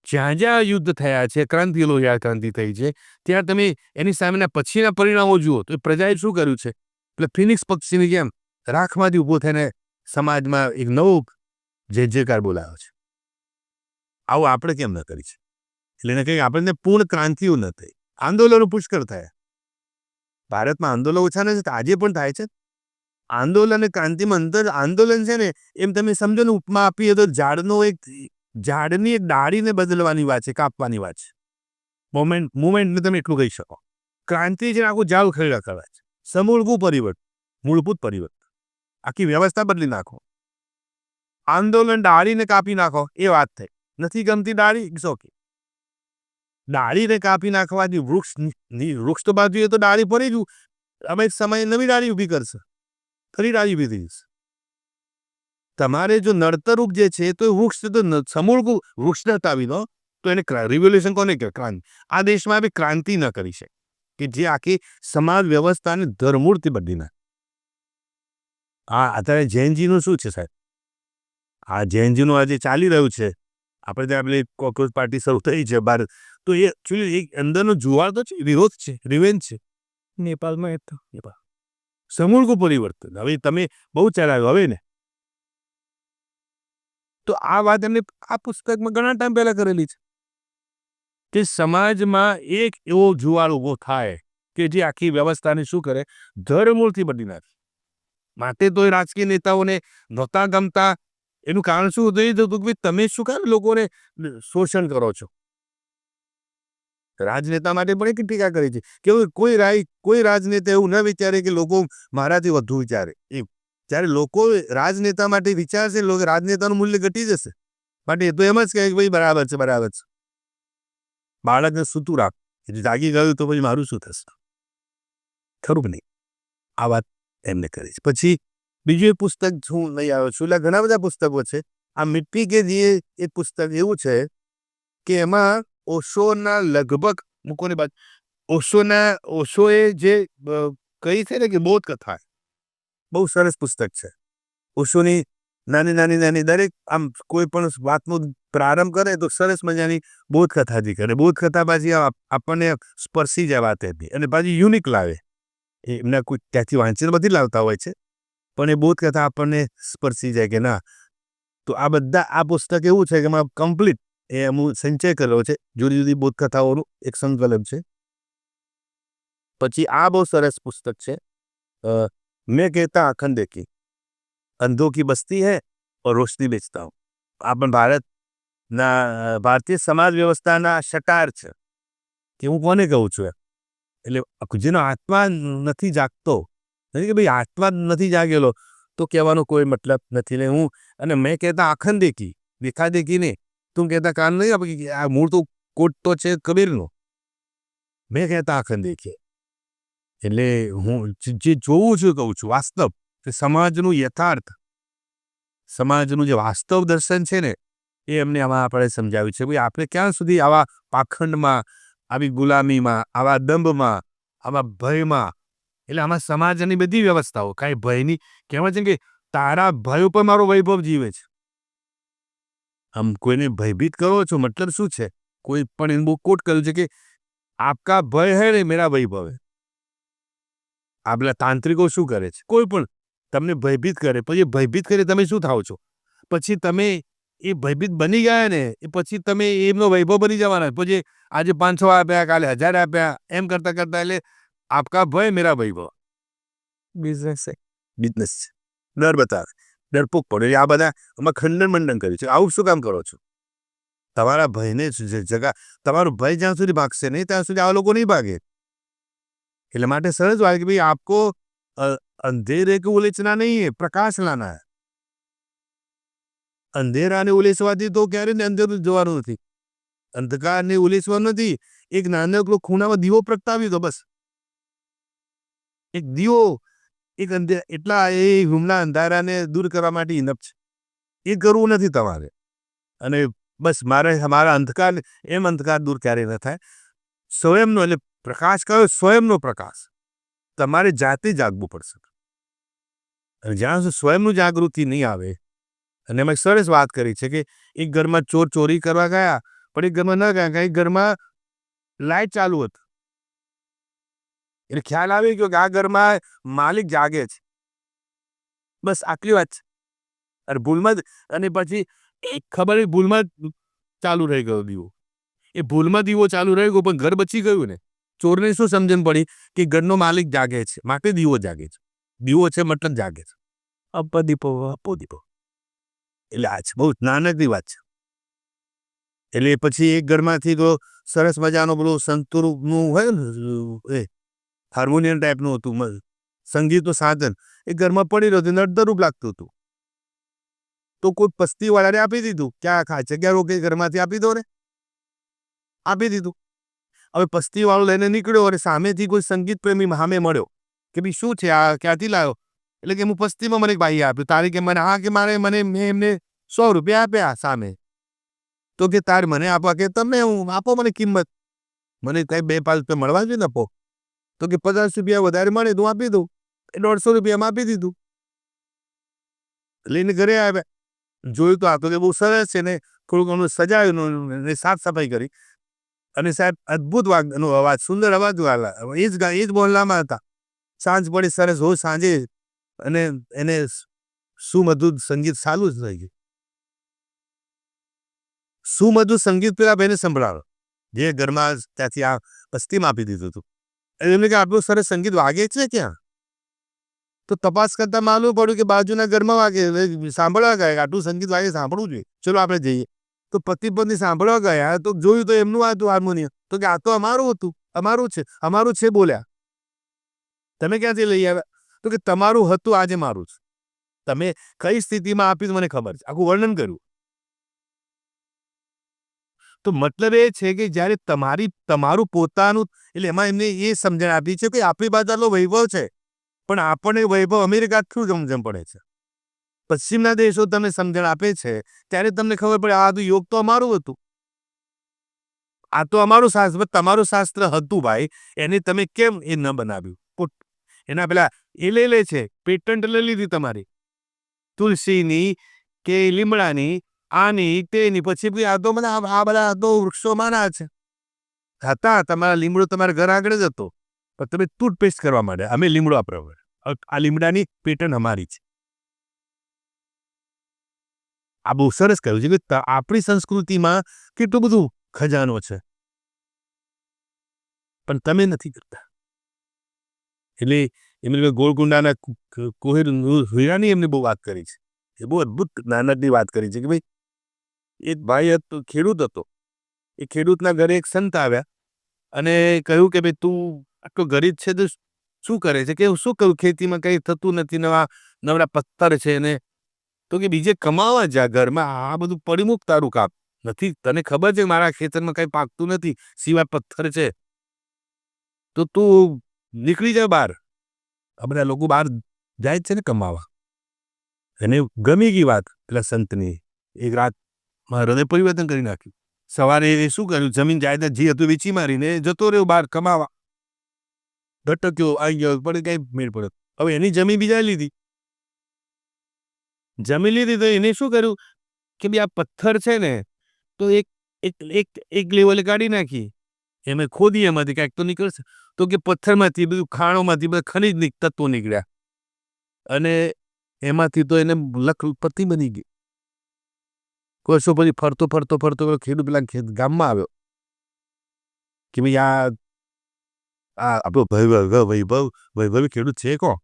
Speaker 2: જ્યાં જ્યાં યુદ્ધ થયા છે, ક્રાંતિ, લોહિયા ક્રાંતિ થઈ છે, ત્યાં તમે એની સામેના પછીના પરિણામો જુઓ તો પ્રજાએ શું કર્યું છે? એટલે ફિનિક્સ પક્ષીની જેમ રાખમાંથી ઊભો થઈને સમાજમાં એક નવો જયકાર બોલાવ્યો છે. આવું આપણે કેમ ન કરી છે? એટલે એને કંઈક આપણને પૂર્ણ ક્રાંતિઓ ન થઈ. આંદોલનો પુષ્કળ થયા. ભારતમાં આંદોલનો ઓછા નથી, આજે પણ થાય છે. આંદોલન અને ક્રાંતિમાં અંતર, આંદોલન છે ને એમ તમે સમજો ને, ઉપમા આપીએ તો ઝાડની એક ડાળીને બદલવાની વાત છે, કાપવાની વાત છે. મુવમેન્ટને તમે એટલું કહી શકો. ક્રાંતિ છે આખું ઝાડ ખરીડા કરવા છે. સમૂળભૂત પરિવર્તન, મૂળભૂત પરિવર્તન, આખી વ્યવસ્થા બદલી નાખો. આંદોલન ડાળીને કાપી નાખો એ વાત થઈ. નથી ગમતી ડાળી, ઇટ્સ ઓકે. ડાળીને કાપી નાખવાથી વૃક્ષ તો બાજુ એ તો ડાળી પડી જ, અમે સમયે નવી ડાળી ઊભી કરશે, ફરી ડાળી ઊભી થઈ જશે. તમારે જો નડતરૂપ જે છે તો વૃક્ષ તો સમૂળ વૃક્ષને હટાવી દો, તો એને રિવોલ્યુશન કોને કહે? ક્રાંતિ. આ દેશમાં બી ક્રાંતિ ન કરી શકે કે જે આખી સમાજ વ્યવસ્થાને ધરમૂળથી બદલી નાખે. અત્યારે જૈનજીનું શું છે સાહેબ? આ જૈનજીનું આજે ચાલી રહ્યું છે. આપણે ત્યાં પેલી કોકરોચ પાર્ટી શરૂ થઈ છે ભારત, તો એ એકચ્યુઅલી એક અંદરનો જુવાળ તો છે, વિરોધ છે, રિવેન્જ છે.
Speaker 1: નેપાળમાં એ તો
Speaker 2: સમૂળભૂત પરિવર્તન. હવે તમે બહુ ચલાવ્યું હવે ને, તો આ વાત એમને આ પુસ્તકમાં ઘણા ટાઈમ પહેલા કરેલી છે કે સમાજમાં એક એવો જુવાળ ઊભો થાય કે જે આખી વ્યવસ્થાને શું કરે, ધરમૂળથી બદલી નાખે. માટે તો એ રાજકીય નેતાઓને નહોતા ગમતા. એનું કારણ શું હતું? એ જ હતું કે ભાઈ તમે શું કામ લોકોને શોષણ કરો છો. રાજનેતા માટે પણ એક ટીકા કરી છે કે કોઈ રાજનેતા એવું ન વિચારે કે લોકો મારાથી વધુ વિચારે. જ્યારે લોકો રાજનેતા માટે વિચારશે, રાજનેતાનું મૂલ્ય ઘટી જશે. માટે એ તો એમ જ કહે કે ભાઈ બરાબર છે, બરાબર છે. બાળકને સૂતું રાખ, જાગી ગયું તો પછી મારું શું થશે? ખરું કે નહીં? આ વાત એમને કરી છે. પછી બીજું એક પુસ્તક હું લઈ આવ્યો છું. એટલે ઘણા બધા પુસ્તકો છે. આ મિટ્ટી કે દિયે એક પુસ્તક એવું છે કે એમાં ઓશોના લગભગ મૂકોની બાદ ઓશોએ જે કહી છે ને કે બોધ કથા, બહુ સરસ પુસ્તક છે. ઓશોની નાની દરેક આમ કોઈ પણ વાતનો પ્રારંભ કરે તો સરસ મજાની બોધકથાથી કરે. બોધકથા પાછી આપણને સ્પર્શી જાય વાત હતી અને પાછી યુનિક લાવે. એમના કોઈ ત્યાંથી વાંચીને બધી લાવતા હોય છે, પણ એ બોધકથા આપણને સ્પર્શી જાય કે ના. તો આ પુસ્તક એવું છે કે એમાં કમ્પ્લીટ હું સંચય કરેલો છે જુદી જુદી બોધકથાઓનું એક સંકલન છે. પછી આ બહુ સરસ પુસ્તક છે, મેં કહેતા આંખન દેખી, અંધો કી બસ્તી હૈ और રોશની બેચતા હું. આ પણ ભારતીય સમાજ વ્યવસ્થાના શટાર છે કે હું કોને કહું છું. એટલે જેનો આત્મા નથી જાગતો, નથી કે ભાઈ આત્મા નથી જાગેલો તો કહેવાનો કોઈ મતલબ નથી. ને અને મેં કહેતા આંખન દેખી, દેખા દેખી નહીં, તું કહેતા કાન નહીં. આ મૂળ તો કોટ તો છે કબીરનો. મેં કહેતા આંખન દેખી એટલે હું જે જોઉં છું કહું છું, વાસ્તવ સમાજનું યથાર્થ, સમાજનું જે વાસ્તવ દર્શન છે ને એ એમને આમાં આપણે સમજાવ્યું છે. ભાઈ આપણે ક્યાં સુધી આવા પાખંડમાં, આવી ગુલામીમાં, આવા દંભમાં, આવા ભયમાં. એટલે આમાં સમાજની બધી વ્યવસ્થાઓ કાંઈ ભયની કહેવાય છે કે તારા ભય ઉપર મારો વૈભવ જીવે છે. આમ કોઈને ભયભીત કરો છો મતલબ શું છે? કોઈ પણ એને બહુ કોટ કર્યું છે કે આપકા ભય હૈ ને મેરા વૈભવ હૈ. આ પેલા તાંત્રિકો શું કરે છે? કોઈ પણ તમને ભયભીત કરે, પછી ભયભીત કરી તમે શું થાવ છો? પછી તમે એ ભયભીત બની ગયા ને એ પછી તમે એમનો વૈભવ બની જવાના. પછી આજે 500 આપ્યા, કાલે 1000 આપ્યા, એમ કરતા એટલે આપકા ભય મેરા વૈભવ.
Speaker 1: બિઝનેસ છે.
Speaker 2: બિઝનેસ છે. ડર બતાવે, ડરપોક પડે. આ બધા આમાં ખંડન મંડન કર્યું છે. આવું શું કામ કરો છો? તમારા ભયને તમારું ભય જ્યાં સુધી ભાગશે નહીં ત્યાં સુધી આ લોકો નહીં ભાગે. એટલે માટે સરસ વાત કે ભાઈ આપકો અંધેરે કો ઉલેચના નહીં હે, પ્રકાશ લાના હે. અંધેરાને ઉલેચવાથી તો ક્યારેય અંધેરું જોવાનું નથી. અંધકારને ઉલેચવાનું નથી. એક નાનકડો ખૂણામાં દીવો પ્રગટાવી દો બસ. એક દીવો, એક એટલા એ હુમલા અંધારાને દૂર કરવા માટે ઇનફ છે. એ કરવું નથી તમારે. અને બસ મારા અંધકાર અંધકાર દૂર ક્યારેય ન થાય. સ્વયંનો એટલે પ્રકાશ કયો? સ્વયંનો પ્રકાશ. તમારે જાતે જાગવું પડશે. અને જ્યાં સુધી સ્વયંનું જાગૃતિ નહીં આવે. અને એમાં સરસ વાત કરી છે કે એક ઘરમાં ચોર ચોરી કરવા ગયા, પણ એક ઘરમાં ન ગયા, એક ઘરમાં લાઇટ ચાલુ હતી. એટલે ખ્યાલ આવી ગયો કે આ ઘરમાં માલિક જાગે છે. બસ આટલી વાત છે. અને ભૂલમાં અને પછી ખબર ભૂલમાં ચાલુ રહી ગયો દીવો. એ ભૂલમાં દીવો ચાલુ રહી ગયો પણ ઘર બચી ગયું ને. ચોરને શું સમજણ પડી કે ઘરનો માલિક જાગે છે માટે દીવો જાગે છે. દીવો છે મતલબ જાગે છે.
Speaker 1: અપો દીપો.
Speaker 2: એટલે આ છે બહુ નાનકડી વાત છે. એટલે પછી એક ઘરમાંથી તો સરસ મજાનો પેલો સંતૂરનું હોય ને એ હાર્મોનિયમ ટાઈપનું હતું સંગીતનું સાધન, એ ઘરમાં પડી રહ્યું હતું, નડતરૂપ લાગતું હતું. તો કોઈ પસ્તીવાળાને આપી દીધું. ક્યાં જગ્યા રોકે ઘરમાંથી આપી દો ને, આપી દીધું. હવે પસ્તીવાળો લઈને નીકળ્યો અને સામેથી કોઈ સંગીત પ્રેમી સામે મળ્યો કે ભાઈ શું છે આ, ક્યાંથી લાવ્યો? એટલે કે હું પસ્તીમાં મને એક ભાઈએ આપ્યું. તારી કે મને હા કે મેં એમને 100 રૂપિયા આપ્યા સામે. તો કે તારે મને આપવા કે તમે આપો મને કિંમત, મને કઈ 2-5 રૂપિયા મળવા જોઈએ ને આપો. તો કે 50 રૂપિયા વધારે મળે તો આપી દઉં. 150 રૂપિયામાં આપી દીધું. લઈને ઘરે આવ્યા. જોયું તો આ તો કે બહુ સરસ છે ને થોડું ઘણું સજાયું ને સાફ સફાઈ કરી. અને સાહેબ અદ્ભુત વાગનો અવાજ, સુંદર અવાજ વાળા એ જ મોહલ્લામાં હતા. સાંજ પડી સરસ રોજ સાંજે અને એને સુમધુર સંગીત ચાલુ જ થઈ ગયું. સુમધુર સંગીત પેલા ભાઈને સંભળાવો, જે ઘરમાં ત્યાંથી આ બસ્તીમાં આપી દીધું હતું. એમને કે આટલું સરસ સંગીત વાગે છે ક્યાં? તો તપાસ કરતા માલુમ પડ્યું કે બાજુના ઘરમાં વાગે, એટલે સાંભળવા ગયા, આટલું સંગીત વાગે, સાંભળવું જોઈએ, ચલો આપણે જઈએ. તો પતિ પત્ની સાંભળવા ગયા તો જોયું તો એમનું આ હતું હાર્મોનિયમ. તો કે આ તો અમારું હતું, અમારું છે બોલ્યા. તમે ક્યાંથી લઈ આવ્યા? તો કે તમારું હતું, આજે મારું છે. તમે કઈ સ્થિતિમાં આપ્યું મને ખબર છે, આખું વર્ણન કર્યું. તો મતલબ એ છે કે જ્યારે તમારું પોતાનું, એટલે એમાં એમને એ સમજણ આપી છે કે આપણી પાસે આટલો વૈભવ છે, પણ આપણને વૈભવ અમેરિકા શું સમજણ પડે છે, પશ્ચિમના દેશો તમને સમજણ આપે છે, ત્યારે તમને ખબર પડે આ યોગ તો અમારું હતું, આ તો અમારું શાસ્ત્ર. તમારું શાસ્ત્ર હતું ભાઈ, એને તમે કેમ એ ન બનાવ્યું? એના પેલા એ લઈ લે છે, પેટન્ટ લઈ લીધી તમારી તુલસીની કે લીમડાની, આની તેની, પછી આ તો બધા તો વૃક્ષો માના છે. હતા, તમારા લીમડો તમારા ઘર આગળ જ હતો, પણ તમે ટૂથપેસ્ટ કરવા માંડ્યા, અમે લીમડો વાપરવા, આ લીમડાની પેટર્ન અમારી છે. આ બહુ સરસ કહ્યું છે કે આપણી સંસ્કૃતિમાં કેટલું બધું ખજાનો છે, પણ તમે નથી કરતા. એટલે એમને ગોળકુંડાના કોહેર હીરાની એમને બહુ વાત કરી છે. એ બહુ અદભુત નાનકની વાત કરી છે કે ભાઈ એક ભાઈ હતો, ખેડૂત હતો. એ ખેડૂતના ઘરે એક સંત આવ્યા અને કહ્યું કે ભાઈ તું આટલો ગરીબ છે તો શું કરે છે? કે શું કહ્યું, ખેતીમાં કંઈ થતું નથી, નવરા પથ્થર છે ને. તો કે બીજે કમાવા જા, ઘરમાં આ બધું પડી મૂક, તારું કામ નથી. તને ખબર છે મારા ખેતરમાં કંઈ પાકતું નથી, સિવાય પથ્થર છે. તો તું નીકળી જા બહાર. આ બધા લોકો બહાર જાય છે ને કમાવા. એને ગમી ગઈ વાત પેલા સંતની. એક રાત હૃદય પરિવર્તન કરી નાખ્યું. સવારે એ શું કર્યું, જમીન જાયદાદ જે હતું વેચી મારીને જતો રહ્યો બહાર કમાવા. ભટક્યો, આવી ગયો, પણ કઈ મેળ પડ્યો. હવે એની જમીન બીજા લીધી. જમીન લીધી તો એને શું કર્યું કે ભાઈ આ પથ્થર છે ને, તો એક લેવલે કાઢી નાખી, એમે ખોદી, એમાંથી કાંઈક તો નીકળશે. તો કે પથ્થરમાંથી બધું, ખાણોમાંથી બધા ખનિજ તત્વો નીકળ્યા અને એમાંથી તો એને લખપતિ બની ગઈ. વર્ષો પછી ફરતો ખેડૂત પેલા ગામમાં આવ્યો કે ભાઈ આ આપણો વૈભવી ખેડૂત છે કોણ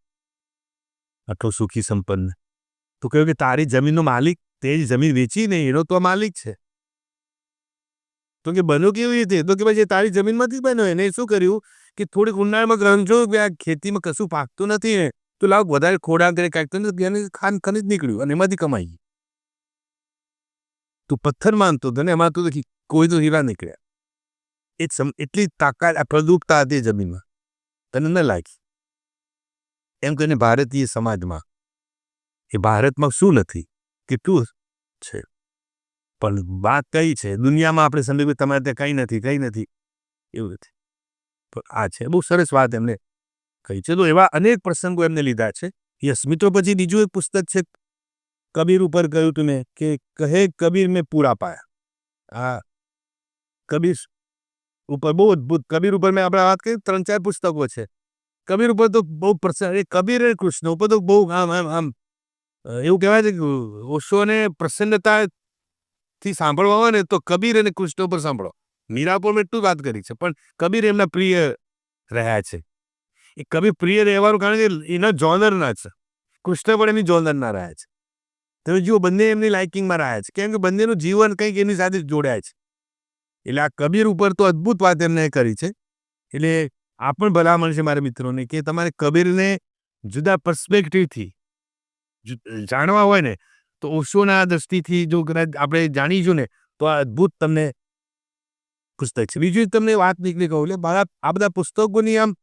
Speaker 2: આટલો સુખી સંપન્ન? તો કહ્યું કે તારી જમીનનો માલિક, તે જ જમીન વેચી ને એનો તો માલિક છે. તો કે બન્યો કેવી રીતે? તો કે ભાઈ તારી જમીનમાંથી જ બન્યો. એને શું કર્યું કે થોડીક ઉનાળામાં ગ્રંથો કે આ ખેતીમાં કશું પાકતું નથી ને, તો લાવ વધારે ખોડા કરે કાંઈક, એને ખનિજ નીકળ્યું અને એમાંથી કમાઈ. તું પથ્થર માનતો હતો ને, એમાં તો કોઈ તો હીરા નીકળ્યા. એટલી તાકાત, પ્રદુપતા હતી જમીનમાં, તને ન લાગી? એમ કહીને ભારતીય સમાજમાં, એ ભારતમાં શું નથી, કેટલું છે, પણ વાત કઈ છે દુનિયામાં આપણે સમજીએ તમારે ત્યાં કંઈ નથી, એવું નથી. પણ આ છે બહુ સરસ વાત એમને કહી છે. તો એવા અનેક પ્રસંગો એમને લીધા છે. યસ મિત્રો, પછી બીજું એક પુસ્તક છે કબીર ઉપર, કહ્યું તું મેં કે કહે કબીર મેં પૂરા પાયા. આ કબીર ઉપર બહુ અદભુત, કબીર ઉપર મેં આપણે વાત કરી, 3-4 પુસ્તકો છે કબીર ઉપર. તો બહુ પ્રસંગ, કબીર અને કૃષ્ણ ઉપર તો બહુ આમ એવું કહેવાય છે કે ઓશોને પ્રસન્નતાથી સાંભળવા હોય ને તો કબીર અને કૃષ્ણ ઉપર સાંભળો. મીરા પર મેં એટલું વાત કરી છે, પણ કબીર એમના પ્રિય રહ્યા છે. એ કબીર પ્રિય રહેવાનું કારણ કે એના જોનરના છે, કૃષ્ણ પણ એમની જોનરના રહ્યા છે. તમે જુઓ, બંને એમની લાઇકિંગમાં રહ્યા છે, કેમ કે બંનેનું જીવન કંઈક એની સાથે જોડાય છે. એટલે આ કબીર ઉપર તો અદભુત વાત એમને કરી છે. એટલે આ પણ ભલામણ છે મારા મિત્રોને કે તમારે કબીરને જુદા પર્સપેક્ટિવથી જાણવા હોય ને, તો ઓશોના દ્રષ્ટિથી જો કદાચ આપણે જાણીશું ને, તો આ અદભુત તમને પુસ્તક છે. બીજું તમને વાત નીકળી કહું, એટલે આ બધા પુસ્તકોની આમ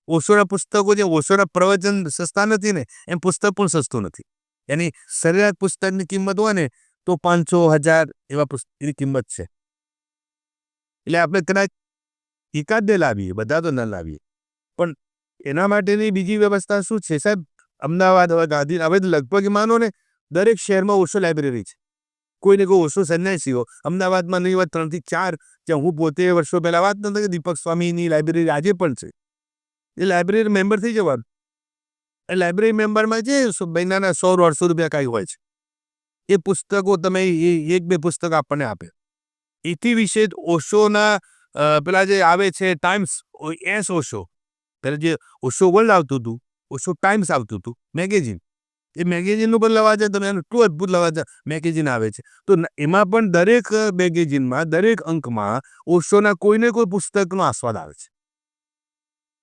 Speaker 2: ઓશોના પુસ્તકો, જે ઓશોના પ્રવચન સસ્તા નથી ને, એમ પુસ્તક પણ સસ્તું નથી. એની સરેરાશ પુસ્તકની કિંમત હોય ને તો 500-1000 એવા પુસ્તકની કિંમત છે. એટલે આપણે કદાચ એકાદ બે લાવીએ, બધા તો ન લાવીએ, પણ એના માટેની બીજી વ્યવસ્થા શું છે સાહેબ? અમદાવાદ, હવે ગાંધી, હવે લગભગ માનો ને દરેક શહેરમાં ઓશો લાઇબ્રેરી છે. કોઈને કોઈ ઓશો સંન્યાસીઓ અમદાવાદમાં નહીં હોય 3-4, જ્યાં હું પોતે વર્ષો પહેલા વાત નતો કે દીપક સ્વામીની લાઇબ્રેરી આજે પણ છે. એ લાઇબ્રેરી મેમ્બર થઈ જવાનું. એ લાઇબ્રેરી મેમ્બરમાં જે મહિનાના 100-150 રૂપિયા કાંઈ હોય છે. એ પુસ્તકો તમે 1-2 પુસ્તક આપણને આપે. એથી વિશે ઓશોના પેલા જે આવે છે ટાઈમ્સ ઓશો, પહેલાં જે ઓશો વર્લ્ડ આવતું હતું, ઓશો ટાઈમ્સ આવતું હતું મેગેઝિન, એ મેગેઝિનનું પણ લવા જાય તમે એટલું અદ્ભુત લવા જાય મેગેઝિન આવે છે. તો એમાં પણ દરેક મેગેઝિનમાં દરેક અંકમાં ઓશોના કોઈને કોઈ પુસ્તકનો આસ્વાદ આવે છે.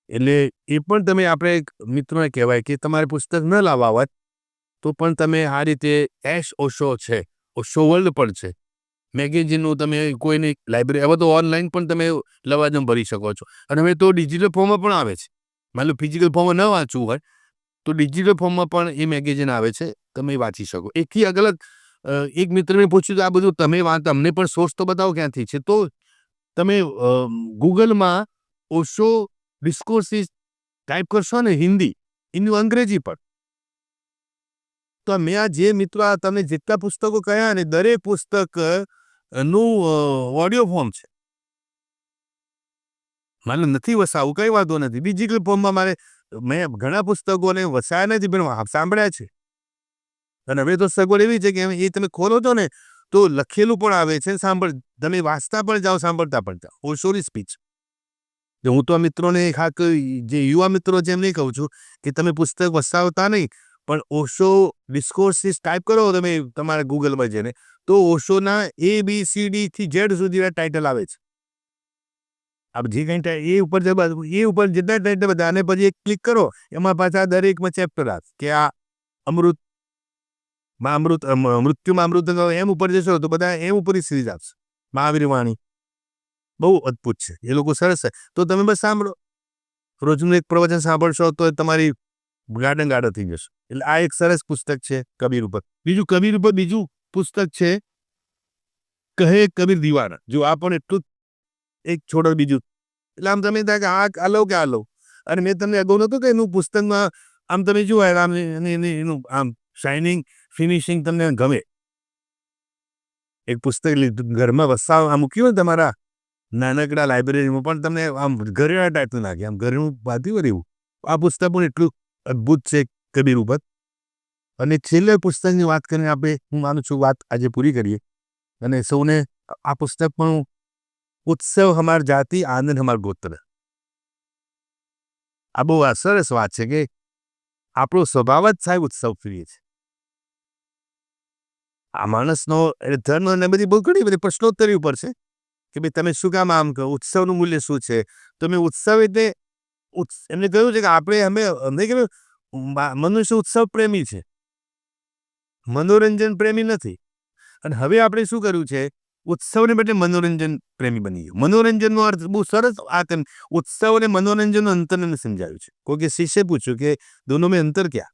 Speaker 2: એટલે એ પણ તમે આપણે મિત્રોને કહેવાય કે તમારે પુસ્તક ન લાવવા હોય તો પણ તમે આ રીતે ઓશો છે, ઓશો વર્લ્ડ પણ છે મેગેઝિનનું, તમે કોઈની લાઇબ્રેરી, હવે તો ઓનલાઈન પણ તમે લવાજમ ભરી શકો છો. અને હવે તો ડિજિટલ ફોર્મમાં પણ આવે છે. માની લો ફિઝિકલ ફોર્મમાં ન વાંચવું હોય તો ડિજિટલ ફોર્મમાં પણ એ મેગેઝિન આવે છે, તમે વાંચી શકો. એકથી અલગ એક મિત્રને પૂછ્યું કે આ બધું તમે અમને પણ સોર્સ તો બતાવો ક્યાંથી છે. તો તમે ગૂગલમાં ઓશો ડિસ્કોર્સિસ ટાઈપ કરશો ને હિન્દી, એનું અંગ્રેજી પણ. તો મેં આ જે મિત્રો આ તમે જેટલા પુસ્તકો કહ્યા ને દરેક પુસ્તક નું ઓડિયો ફોર્મ છે. મારે નથી વસાવું કંઈ વાંધો નથી, ડિજિટલ ફોર્મમાં મેં ઘણા પુસ્તકોને વસાયા નથી પણ સાંભળ્યા છે. અને હવે તો સગવડ એવી છે કે એ તમે ખોલો છો ને તો લખેલું પણ આવે છે, તમે વાંચતા પણ જાઓ, સાંભળતા પણ જાઓ. ઓશોની સ્પીચ. હું તો આ મિત્રોને ખાસ જે યુવા મિત્રો છે એમને કહું છું કે તમે પુસ્તક વસાવતા નહીં, પણ ઓશો ડિસ્કોર્સિસ ટાઈપ કરો તમે તમારા ગૂગલમાં જઈને, તો ઓશોના ABCD થી Z સુધીના ટાઇટલ આવે છે. આપ જે કંઈ એ ઉપર જેટલા ટાઇટલ બધા, અને પછી એક ક્લિક કરો એમાં પાછા દરેકમાં ચેપ્ટર આવે કે આ મૃત્યુમાં અમૃત એમ ઉપર જશો તો બધા એમ ઉપરની સિરીઝ આપશે. મહાવીર વાણી બહુ અદ્ભુત છે, એ લોકો સરસ છે. તો તમે બસ સાંભળો, રોજનું એક પ્રવચન સાંભળશો તો તમારી ગાર્ડન થઈ જશે. એટલે આ એક સરસ પુસ્તક છે કબીર ઉપર. કબીર ઉપર બીજું પુસ્તક છે કહે કબીર દીવાના. જો આ પણ એટલું એક છોડો બીજું. એટલે આમ તમે થાય કે આ લો કે આ લો. અને મેં તમને અગાઉ નહોતું કે એનું પુસ્તકમાં આમ તમે જુઓ એનું આમ શાઇનિંગ ફિનિશિંગ તમને ગમે. એક પુસ્તક ઘરમાં વસાવ મૂક્યું હોય તમારા નાનકડા લાઇબ્રેરીમાં પણ તમને આમ ઘરેણા ટાઈપનું લાગે, આમ ઘરેણું બાંધ્યું હોય એવું. આ પુસ્તક પણ એટલું અદ્ભુત છે કબીર ઉપર. અને છેલ્લે પુસ્તકની વાત કરીને આપણે હું માનું છું વાત આજે પૂરી કરીએ. અને સૌને આ પુસ્તક પણ ઉત્સવ હમાર જાતિ આનંદ હમાર ગોત્ર. આ બહુ સરસ વાત છે કે આપણો સ્વભાવ જ સાહેબ ઉત્સવ પ્રિય છે. આ માણસનો ધર્મ અને બધી બહુ ઘણી બધી પ્રશ્નોત્તરી ઉપર છે કે ભાઈ તમે શું કામ આમ કહો, ઉત્સવનું મૂલ્ય શું છે. તો મેં ઉત્સવ એટલે એમને કહ્યું છે કે અમને કે મનુષ્ય ઉત્સવ પ્રેમી છે, મનોરંજન પ્રેમી નથી. અને હવે આપણે શું કર્યું છે, ઉત્સવને બદલે મનોરંજન પ્રેમી બની ગયું. મનોરંજનનો અર્થ બહુ સરસ ઉત્સવ અને મનોરંજનનું અંતરને સમજાવ્યું છે. કોઈ શિષ્ય પૂછ્યું કે દોનો મેં અંતર ક્યાં?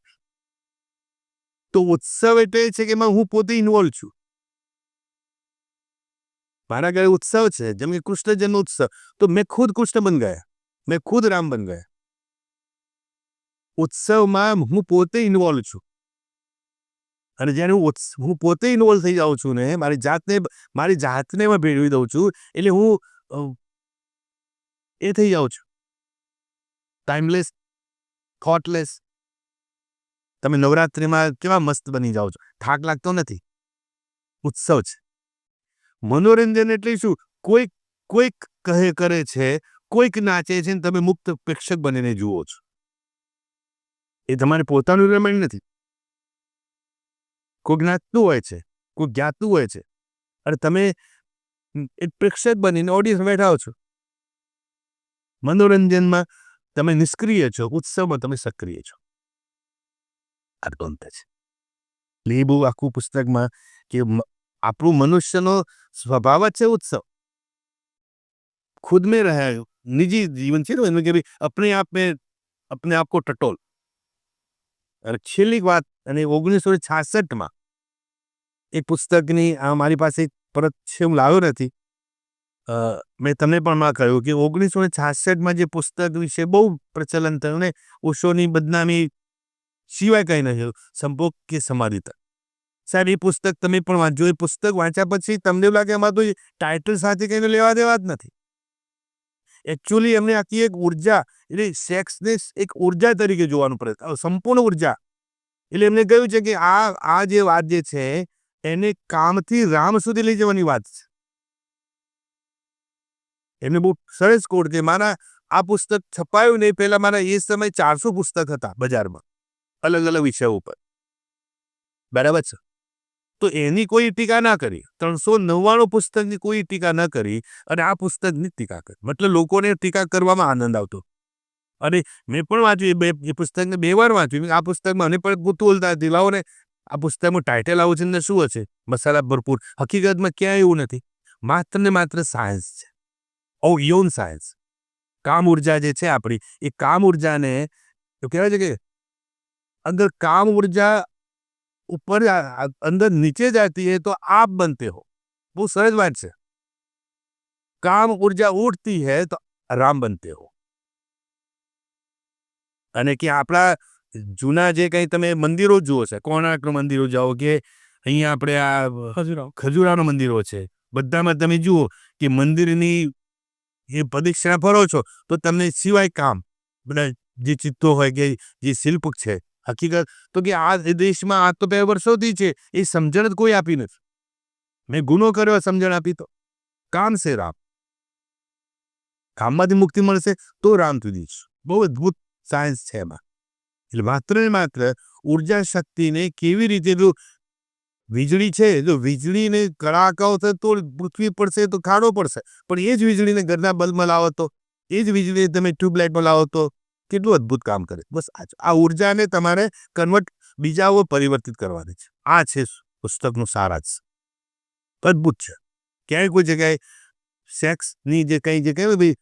Speaker 2: તો ઉત્સવ એટલે છે કે એમાં હું પોતે ઇન્વોલ્વ છું. મારા ઘરે ઉત્સવ છે, જેમ કે કૃષ્ણ જન્મ ઉત્સવ, તો મેં ખુદ કૃષ્ણ બન ગયા, મેં ખુદ રામ બન ગયા. ઉત્સવમાં હું પોતે ઇન્વોલ્વ છું. અને જ્યારે હું પોતે ઇન્વોલ્વ થઈ જાઉં છું ને મારી જાતને એમાં ભેળવી દઉં છું, એટલે હું એ થઈ જાઉં છું ટાઈમલેસ, થોટલેસ. તમે નવરાત્રિમાં કેવા મસ્ત બની જાઓ છો, થાક લાગતો નથી. ઉત્સવ છે. મનોરંજન એટલે શું, કોઈક કરે છે, કોઈક નાચે છે, તમે મુક્ત પ્રેક્ષક બનીને જુઓ છો. એ તમારે પોતાનું રમણ નથી. કોઈક નાચતું હોય છે, કોઈક ગાતું હોય છે, અને તમે એક પ્રેક્ષક બનીને ઓડિયન્સ બેઠા છો. મનોરંજનમાં તમે નિષ્ક્રિય છો, ઉત્સવમાં તમે સક્રિય છો. આ તો અંત છે. એ બહુ આખું પુસ્તકમાં કે આપણું મનુષ્યનો સ્વભાવ જ છે ઉત્સવ. खुद में रहा है, निजी जीवन છે ને કે अपने आप को टटोल. અને છેલ્લી વાત, અને 1966માં એક પુસ્તકની મારી પાસે પરત છે, હું લાવ્યો નથી. મેં તમને પણ કહ્યું કે 1966માં જે પુસ્તક વિશે બહુ પ્રચલન થયું ને ઓશોની બદનામી સિવાય કંઈ નહીં, સંભોગ કે સમાધિ તક. સાહેબ એ પુસ્તક તમે પણ વાંચજો. એ પુસ્તક વાંચ્યા પછી તમને એવું લાગે એમાં તો ટાઇટલ સાથે કંઈ લેવા દેવા જ નથી. એકચ્યુઅલી એમને આખી એક ઉર્જા, એટલે સેક્સને એક ઉર્જા તરીકે જોવાનું પ્રયત્ન, સંપૂર્ણ ઉર્જા. એટલે એમને કહ્યું છે કે આ જે વાત જે છે એને કામથી રામ સુધી લઈ જવાની વાત છે. એમને બહુ સરસ કોડ છે. મારા આ પુસ્તક છપાયું નહીં પહેલાં મારા એ સમયે 400 પુસ્તક હતા બજારમાં, અલગ અલગ વિષયો ઉપર. બરાબર છે. તો એની કોઈ ટીકા ના કરી, 399 પુસ્તકની કોઈ ટીકા ન કરી અને આ પુસ્તકની ટીકા કરી. મતલબ લોકોને ટીકા કરવામાં આનંદ આવતો. અને મેં પણ વાંચ્યું, એ પુસ્તકને 2 વાર વાંચ્યું. આ પુસ્તકમાં મને પણ કુતૂહલતા હતી, લાવો ને આ પુસ્તકનું ટાઇટલ આવું છે ને શું હશે, મસાલા ભરપૂર. હકીકતમાં ક્યાંય એવું નથી, માત્ર ને માત્ર સાયન્સ છે. યૌન સાયન્સ, કામ ઉર્જા જે છે આપણી, એ કામ ઉર્જાને તો કહેવાય છે કે અંદર काम ऊर्जा ऊपर अंदर नीचे जाती है तो आप बनते हो. वो सहज बात છે. काम ऊर्जा उठती है तो राम बनते हो. અને કે આપણા જૂના જે કંઈ તમે મંદિરો જુઓ છે, કોણાર્કનું મંદિરો જાઓ કે અહીંયા આપણે આ ખજુરાનો મંદિરો છે, બધામાં તમે જુઓ કે મંદિરની એ પ્રદક્ષિણા ફરો છો તો તમને સિવાય કામ, બધા જે ચિત્રો હોય કે જે શિલ્પ છે, હકીકત તો કે આ દેશમાં આ તો 2 વર્ષોથી છે, એ સમજણ જ કોઈ આપી નથી. મેં ગુનો કર્યો, સમજણ આપી તો કામ છે રામ. કામમાંથી મુક્તિ મળશે તો રામ તું દીશ. બહુ અદ્ભુત સાયન્સ છે એમાં. એટલે માત્ર ને માત્ર ઉર્જા શક્તિને કેવી રીતે, જો વીજળી છે, જો વીજળીને કડાકાઓ થશે તો પૃથ્વી પડશે તો ખાડો પડશે, પણ એ જ વીજળીને ઘરના બલ્બમાં લાવો તો, એ જ વીજળીને તમે ટ્યુબલાઇટમાં લાવો તો કેટલું અદ્ભુત કામ કરે. બસ આ ઉર્જાને તમારે કન્વર્ટ બીજાઓ પરિવર્તિત કરવાની છે. આ છે પુસ્તકનું સારાંશ. અદ્ભુત છે. ક્યાંય કોઈ જગ્યાએ સેક્સની જે કંઈ જે કહેવાય ભાઈ,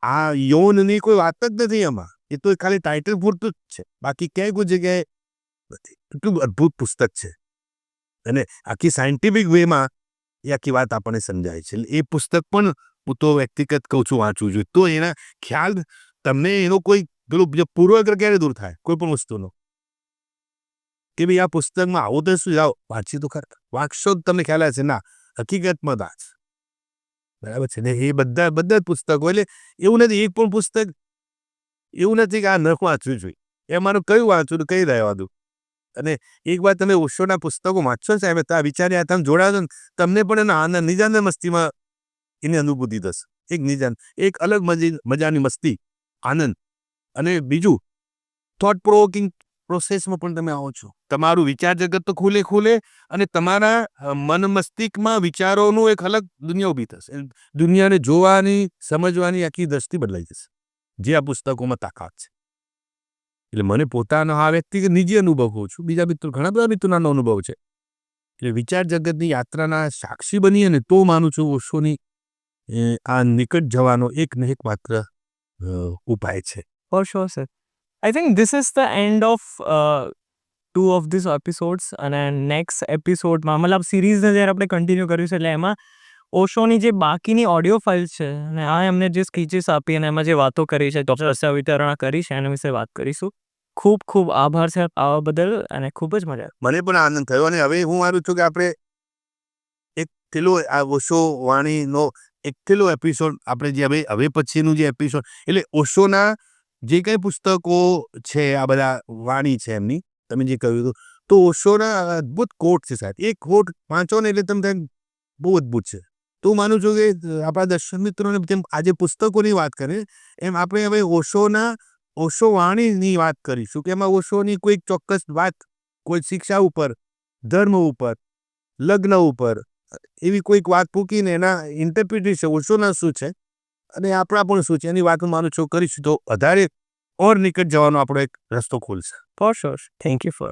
Speaker 2: આ યૌનની કોઈ વાત જ નથી એમાં. એ તો ખાલી ટાઇટલ પૂરતું જ છે, બાકી ક્યાંય કોઈ જગ્યાએ નથી. એટલું અદ્ભુત પુસ્તક છે અને આખી સાયન્ટિફિક વેમાં એ આખી વાત આપણને સમજાય છે. એ પુસ્તક પણ હું તો વ્યક્તિગત કહું છું વાંચવું જોઈએ, તો એના ખ્યાલ તમને એનો કોઈ પેલું પૂર્વગ્રહ ક્યારે દૂર થાય કોઈ પણ વસ્તુનો, કે ભાઈ આ પુસ્તકમાં આવું તો શું, જાઓ વાંચી તો ખરા, વાંચશો જ તમને ખ્યાલ આવશે ના હકીકતમાં દાસ. બરાબર છે ને. એ બધા જ પુસ્તકો, એટલે એવું નથી એક પણ પુસ્તક એવું નથી કે આ ન વાંચવું જોઈએ. એ મારું કયું વાંચવું કઈ રહેવા દઉં. અને એક વાર તમે ઓશોના પુસ્તકો વાંચશો ને સાહેબ, તો આ વિચાર્યા તમે જોડાશો ને, તમને પણ એના આનંદ નિજાન મસ્તીમાં એની અનુભૂતિ થશે. એક નિજાન, એક અલગ મજાની મસ્તી, આનંદ. અને બીજું થોટ પ્રોવોકિંગ પ્રોસેસમાં પણ તમે આવો છો. તમારું વિચાર જગત તો ખુલે અને તમારા મન મસ્તિષ્કમાં વિચારોનું એક અલગ દુનિયા ઊભી થશે. દુનિયાને જોવાની, સમજવાની આખી દ્રષ્ટિ બદલાઈ જશે, જે આ પુસ્તકોમાં તાકાત છે. એટલે મને પોતાનો આ વ્યક્તિગત નિજી અનુભવ કહું છું, બીજા મિત્રો ઘણા બધા મિત્રોના અનુભવ છે. એટલે વિચાર જગતની યાત્રાના સાક્ષી બનીએ ને તો માનું છું ઓશોની આ નિકટ જવાનો એક ને એક માત્ર ઉપાય છે.
Speaker 1: For sure, sir. I think this is the end of 2 of these episodes. અને નેક્સ્ટ એપિસોડમાં મતલબ સિરીઝને જ્યારે આપણે કન્ટિન્યુ કર્યું છે, એટલે એમાં ઓશોની જે બાકીની ઓડિયો ફાઇલ છે અને આ એમને જે સ્પીચીસ આપી અને એમાં જે વાતો કરી છે, ચર્ચા વિચારણા કરી છે, એના વિશે વાત કરીશું. ખૂબ ખૂબ આભાર છે આવા બદલ અને ખૂબ જ મજા આવી.
Speaker 2: મને પણ આનંદ થયો. અને હવે હું માનું છું કે આપણે એક પેલો આ ઓશો વાણીનો એક પેલો એપિસોડ આપણે જે હવે પછીનું જે એપિસોડ, એટલે ઓશોના જે કંઈ પુસ્તકો છે, આ બધા વાણી છે એમની, તમે જે કહ્યું હતું, તો ઓશોના અદ્ભુત કોટ છે સાહેબ. એ કોટ વાંચો ને એટલે તમે બહુ અદ્ભુત છે. તો હું માનું છું કે આપણા દર્શક મિત્રોને જેમ આજે પુસ્તકોની વાત કરીએ, એમ આપણે હવે ઓશો વાણીની વાત કરીશું, કે એમાં ઓશોની કોઈ ચોક્કસ વાત, કોઈ શિક્ષા ઉપર, ધર્મ ઉપર, લગ્ન ઉપર, એવી કોઈક વાત મૂકીને એના ઇન્ટરપ્રિટેશન ઓશોના શું છે અને આપણા પણ શું છે એની વાત માનું છું કરીશું, તો વધારે ઓર નિકટ જવાનો આપણો એક રસ્તો ખુલશે.
Speaker 1: For sure. Thank you for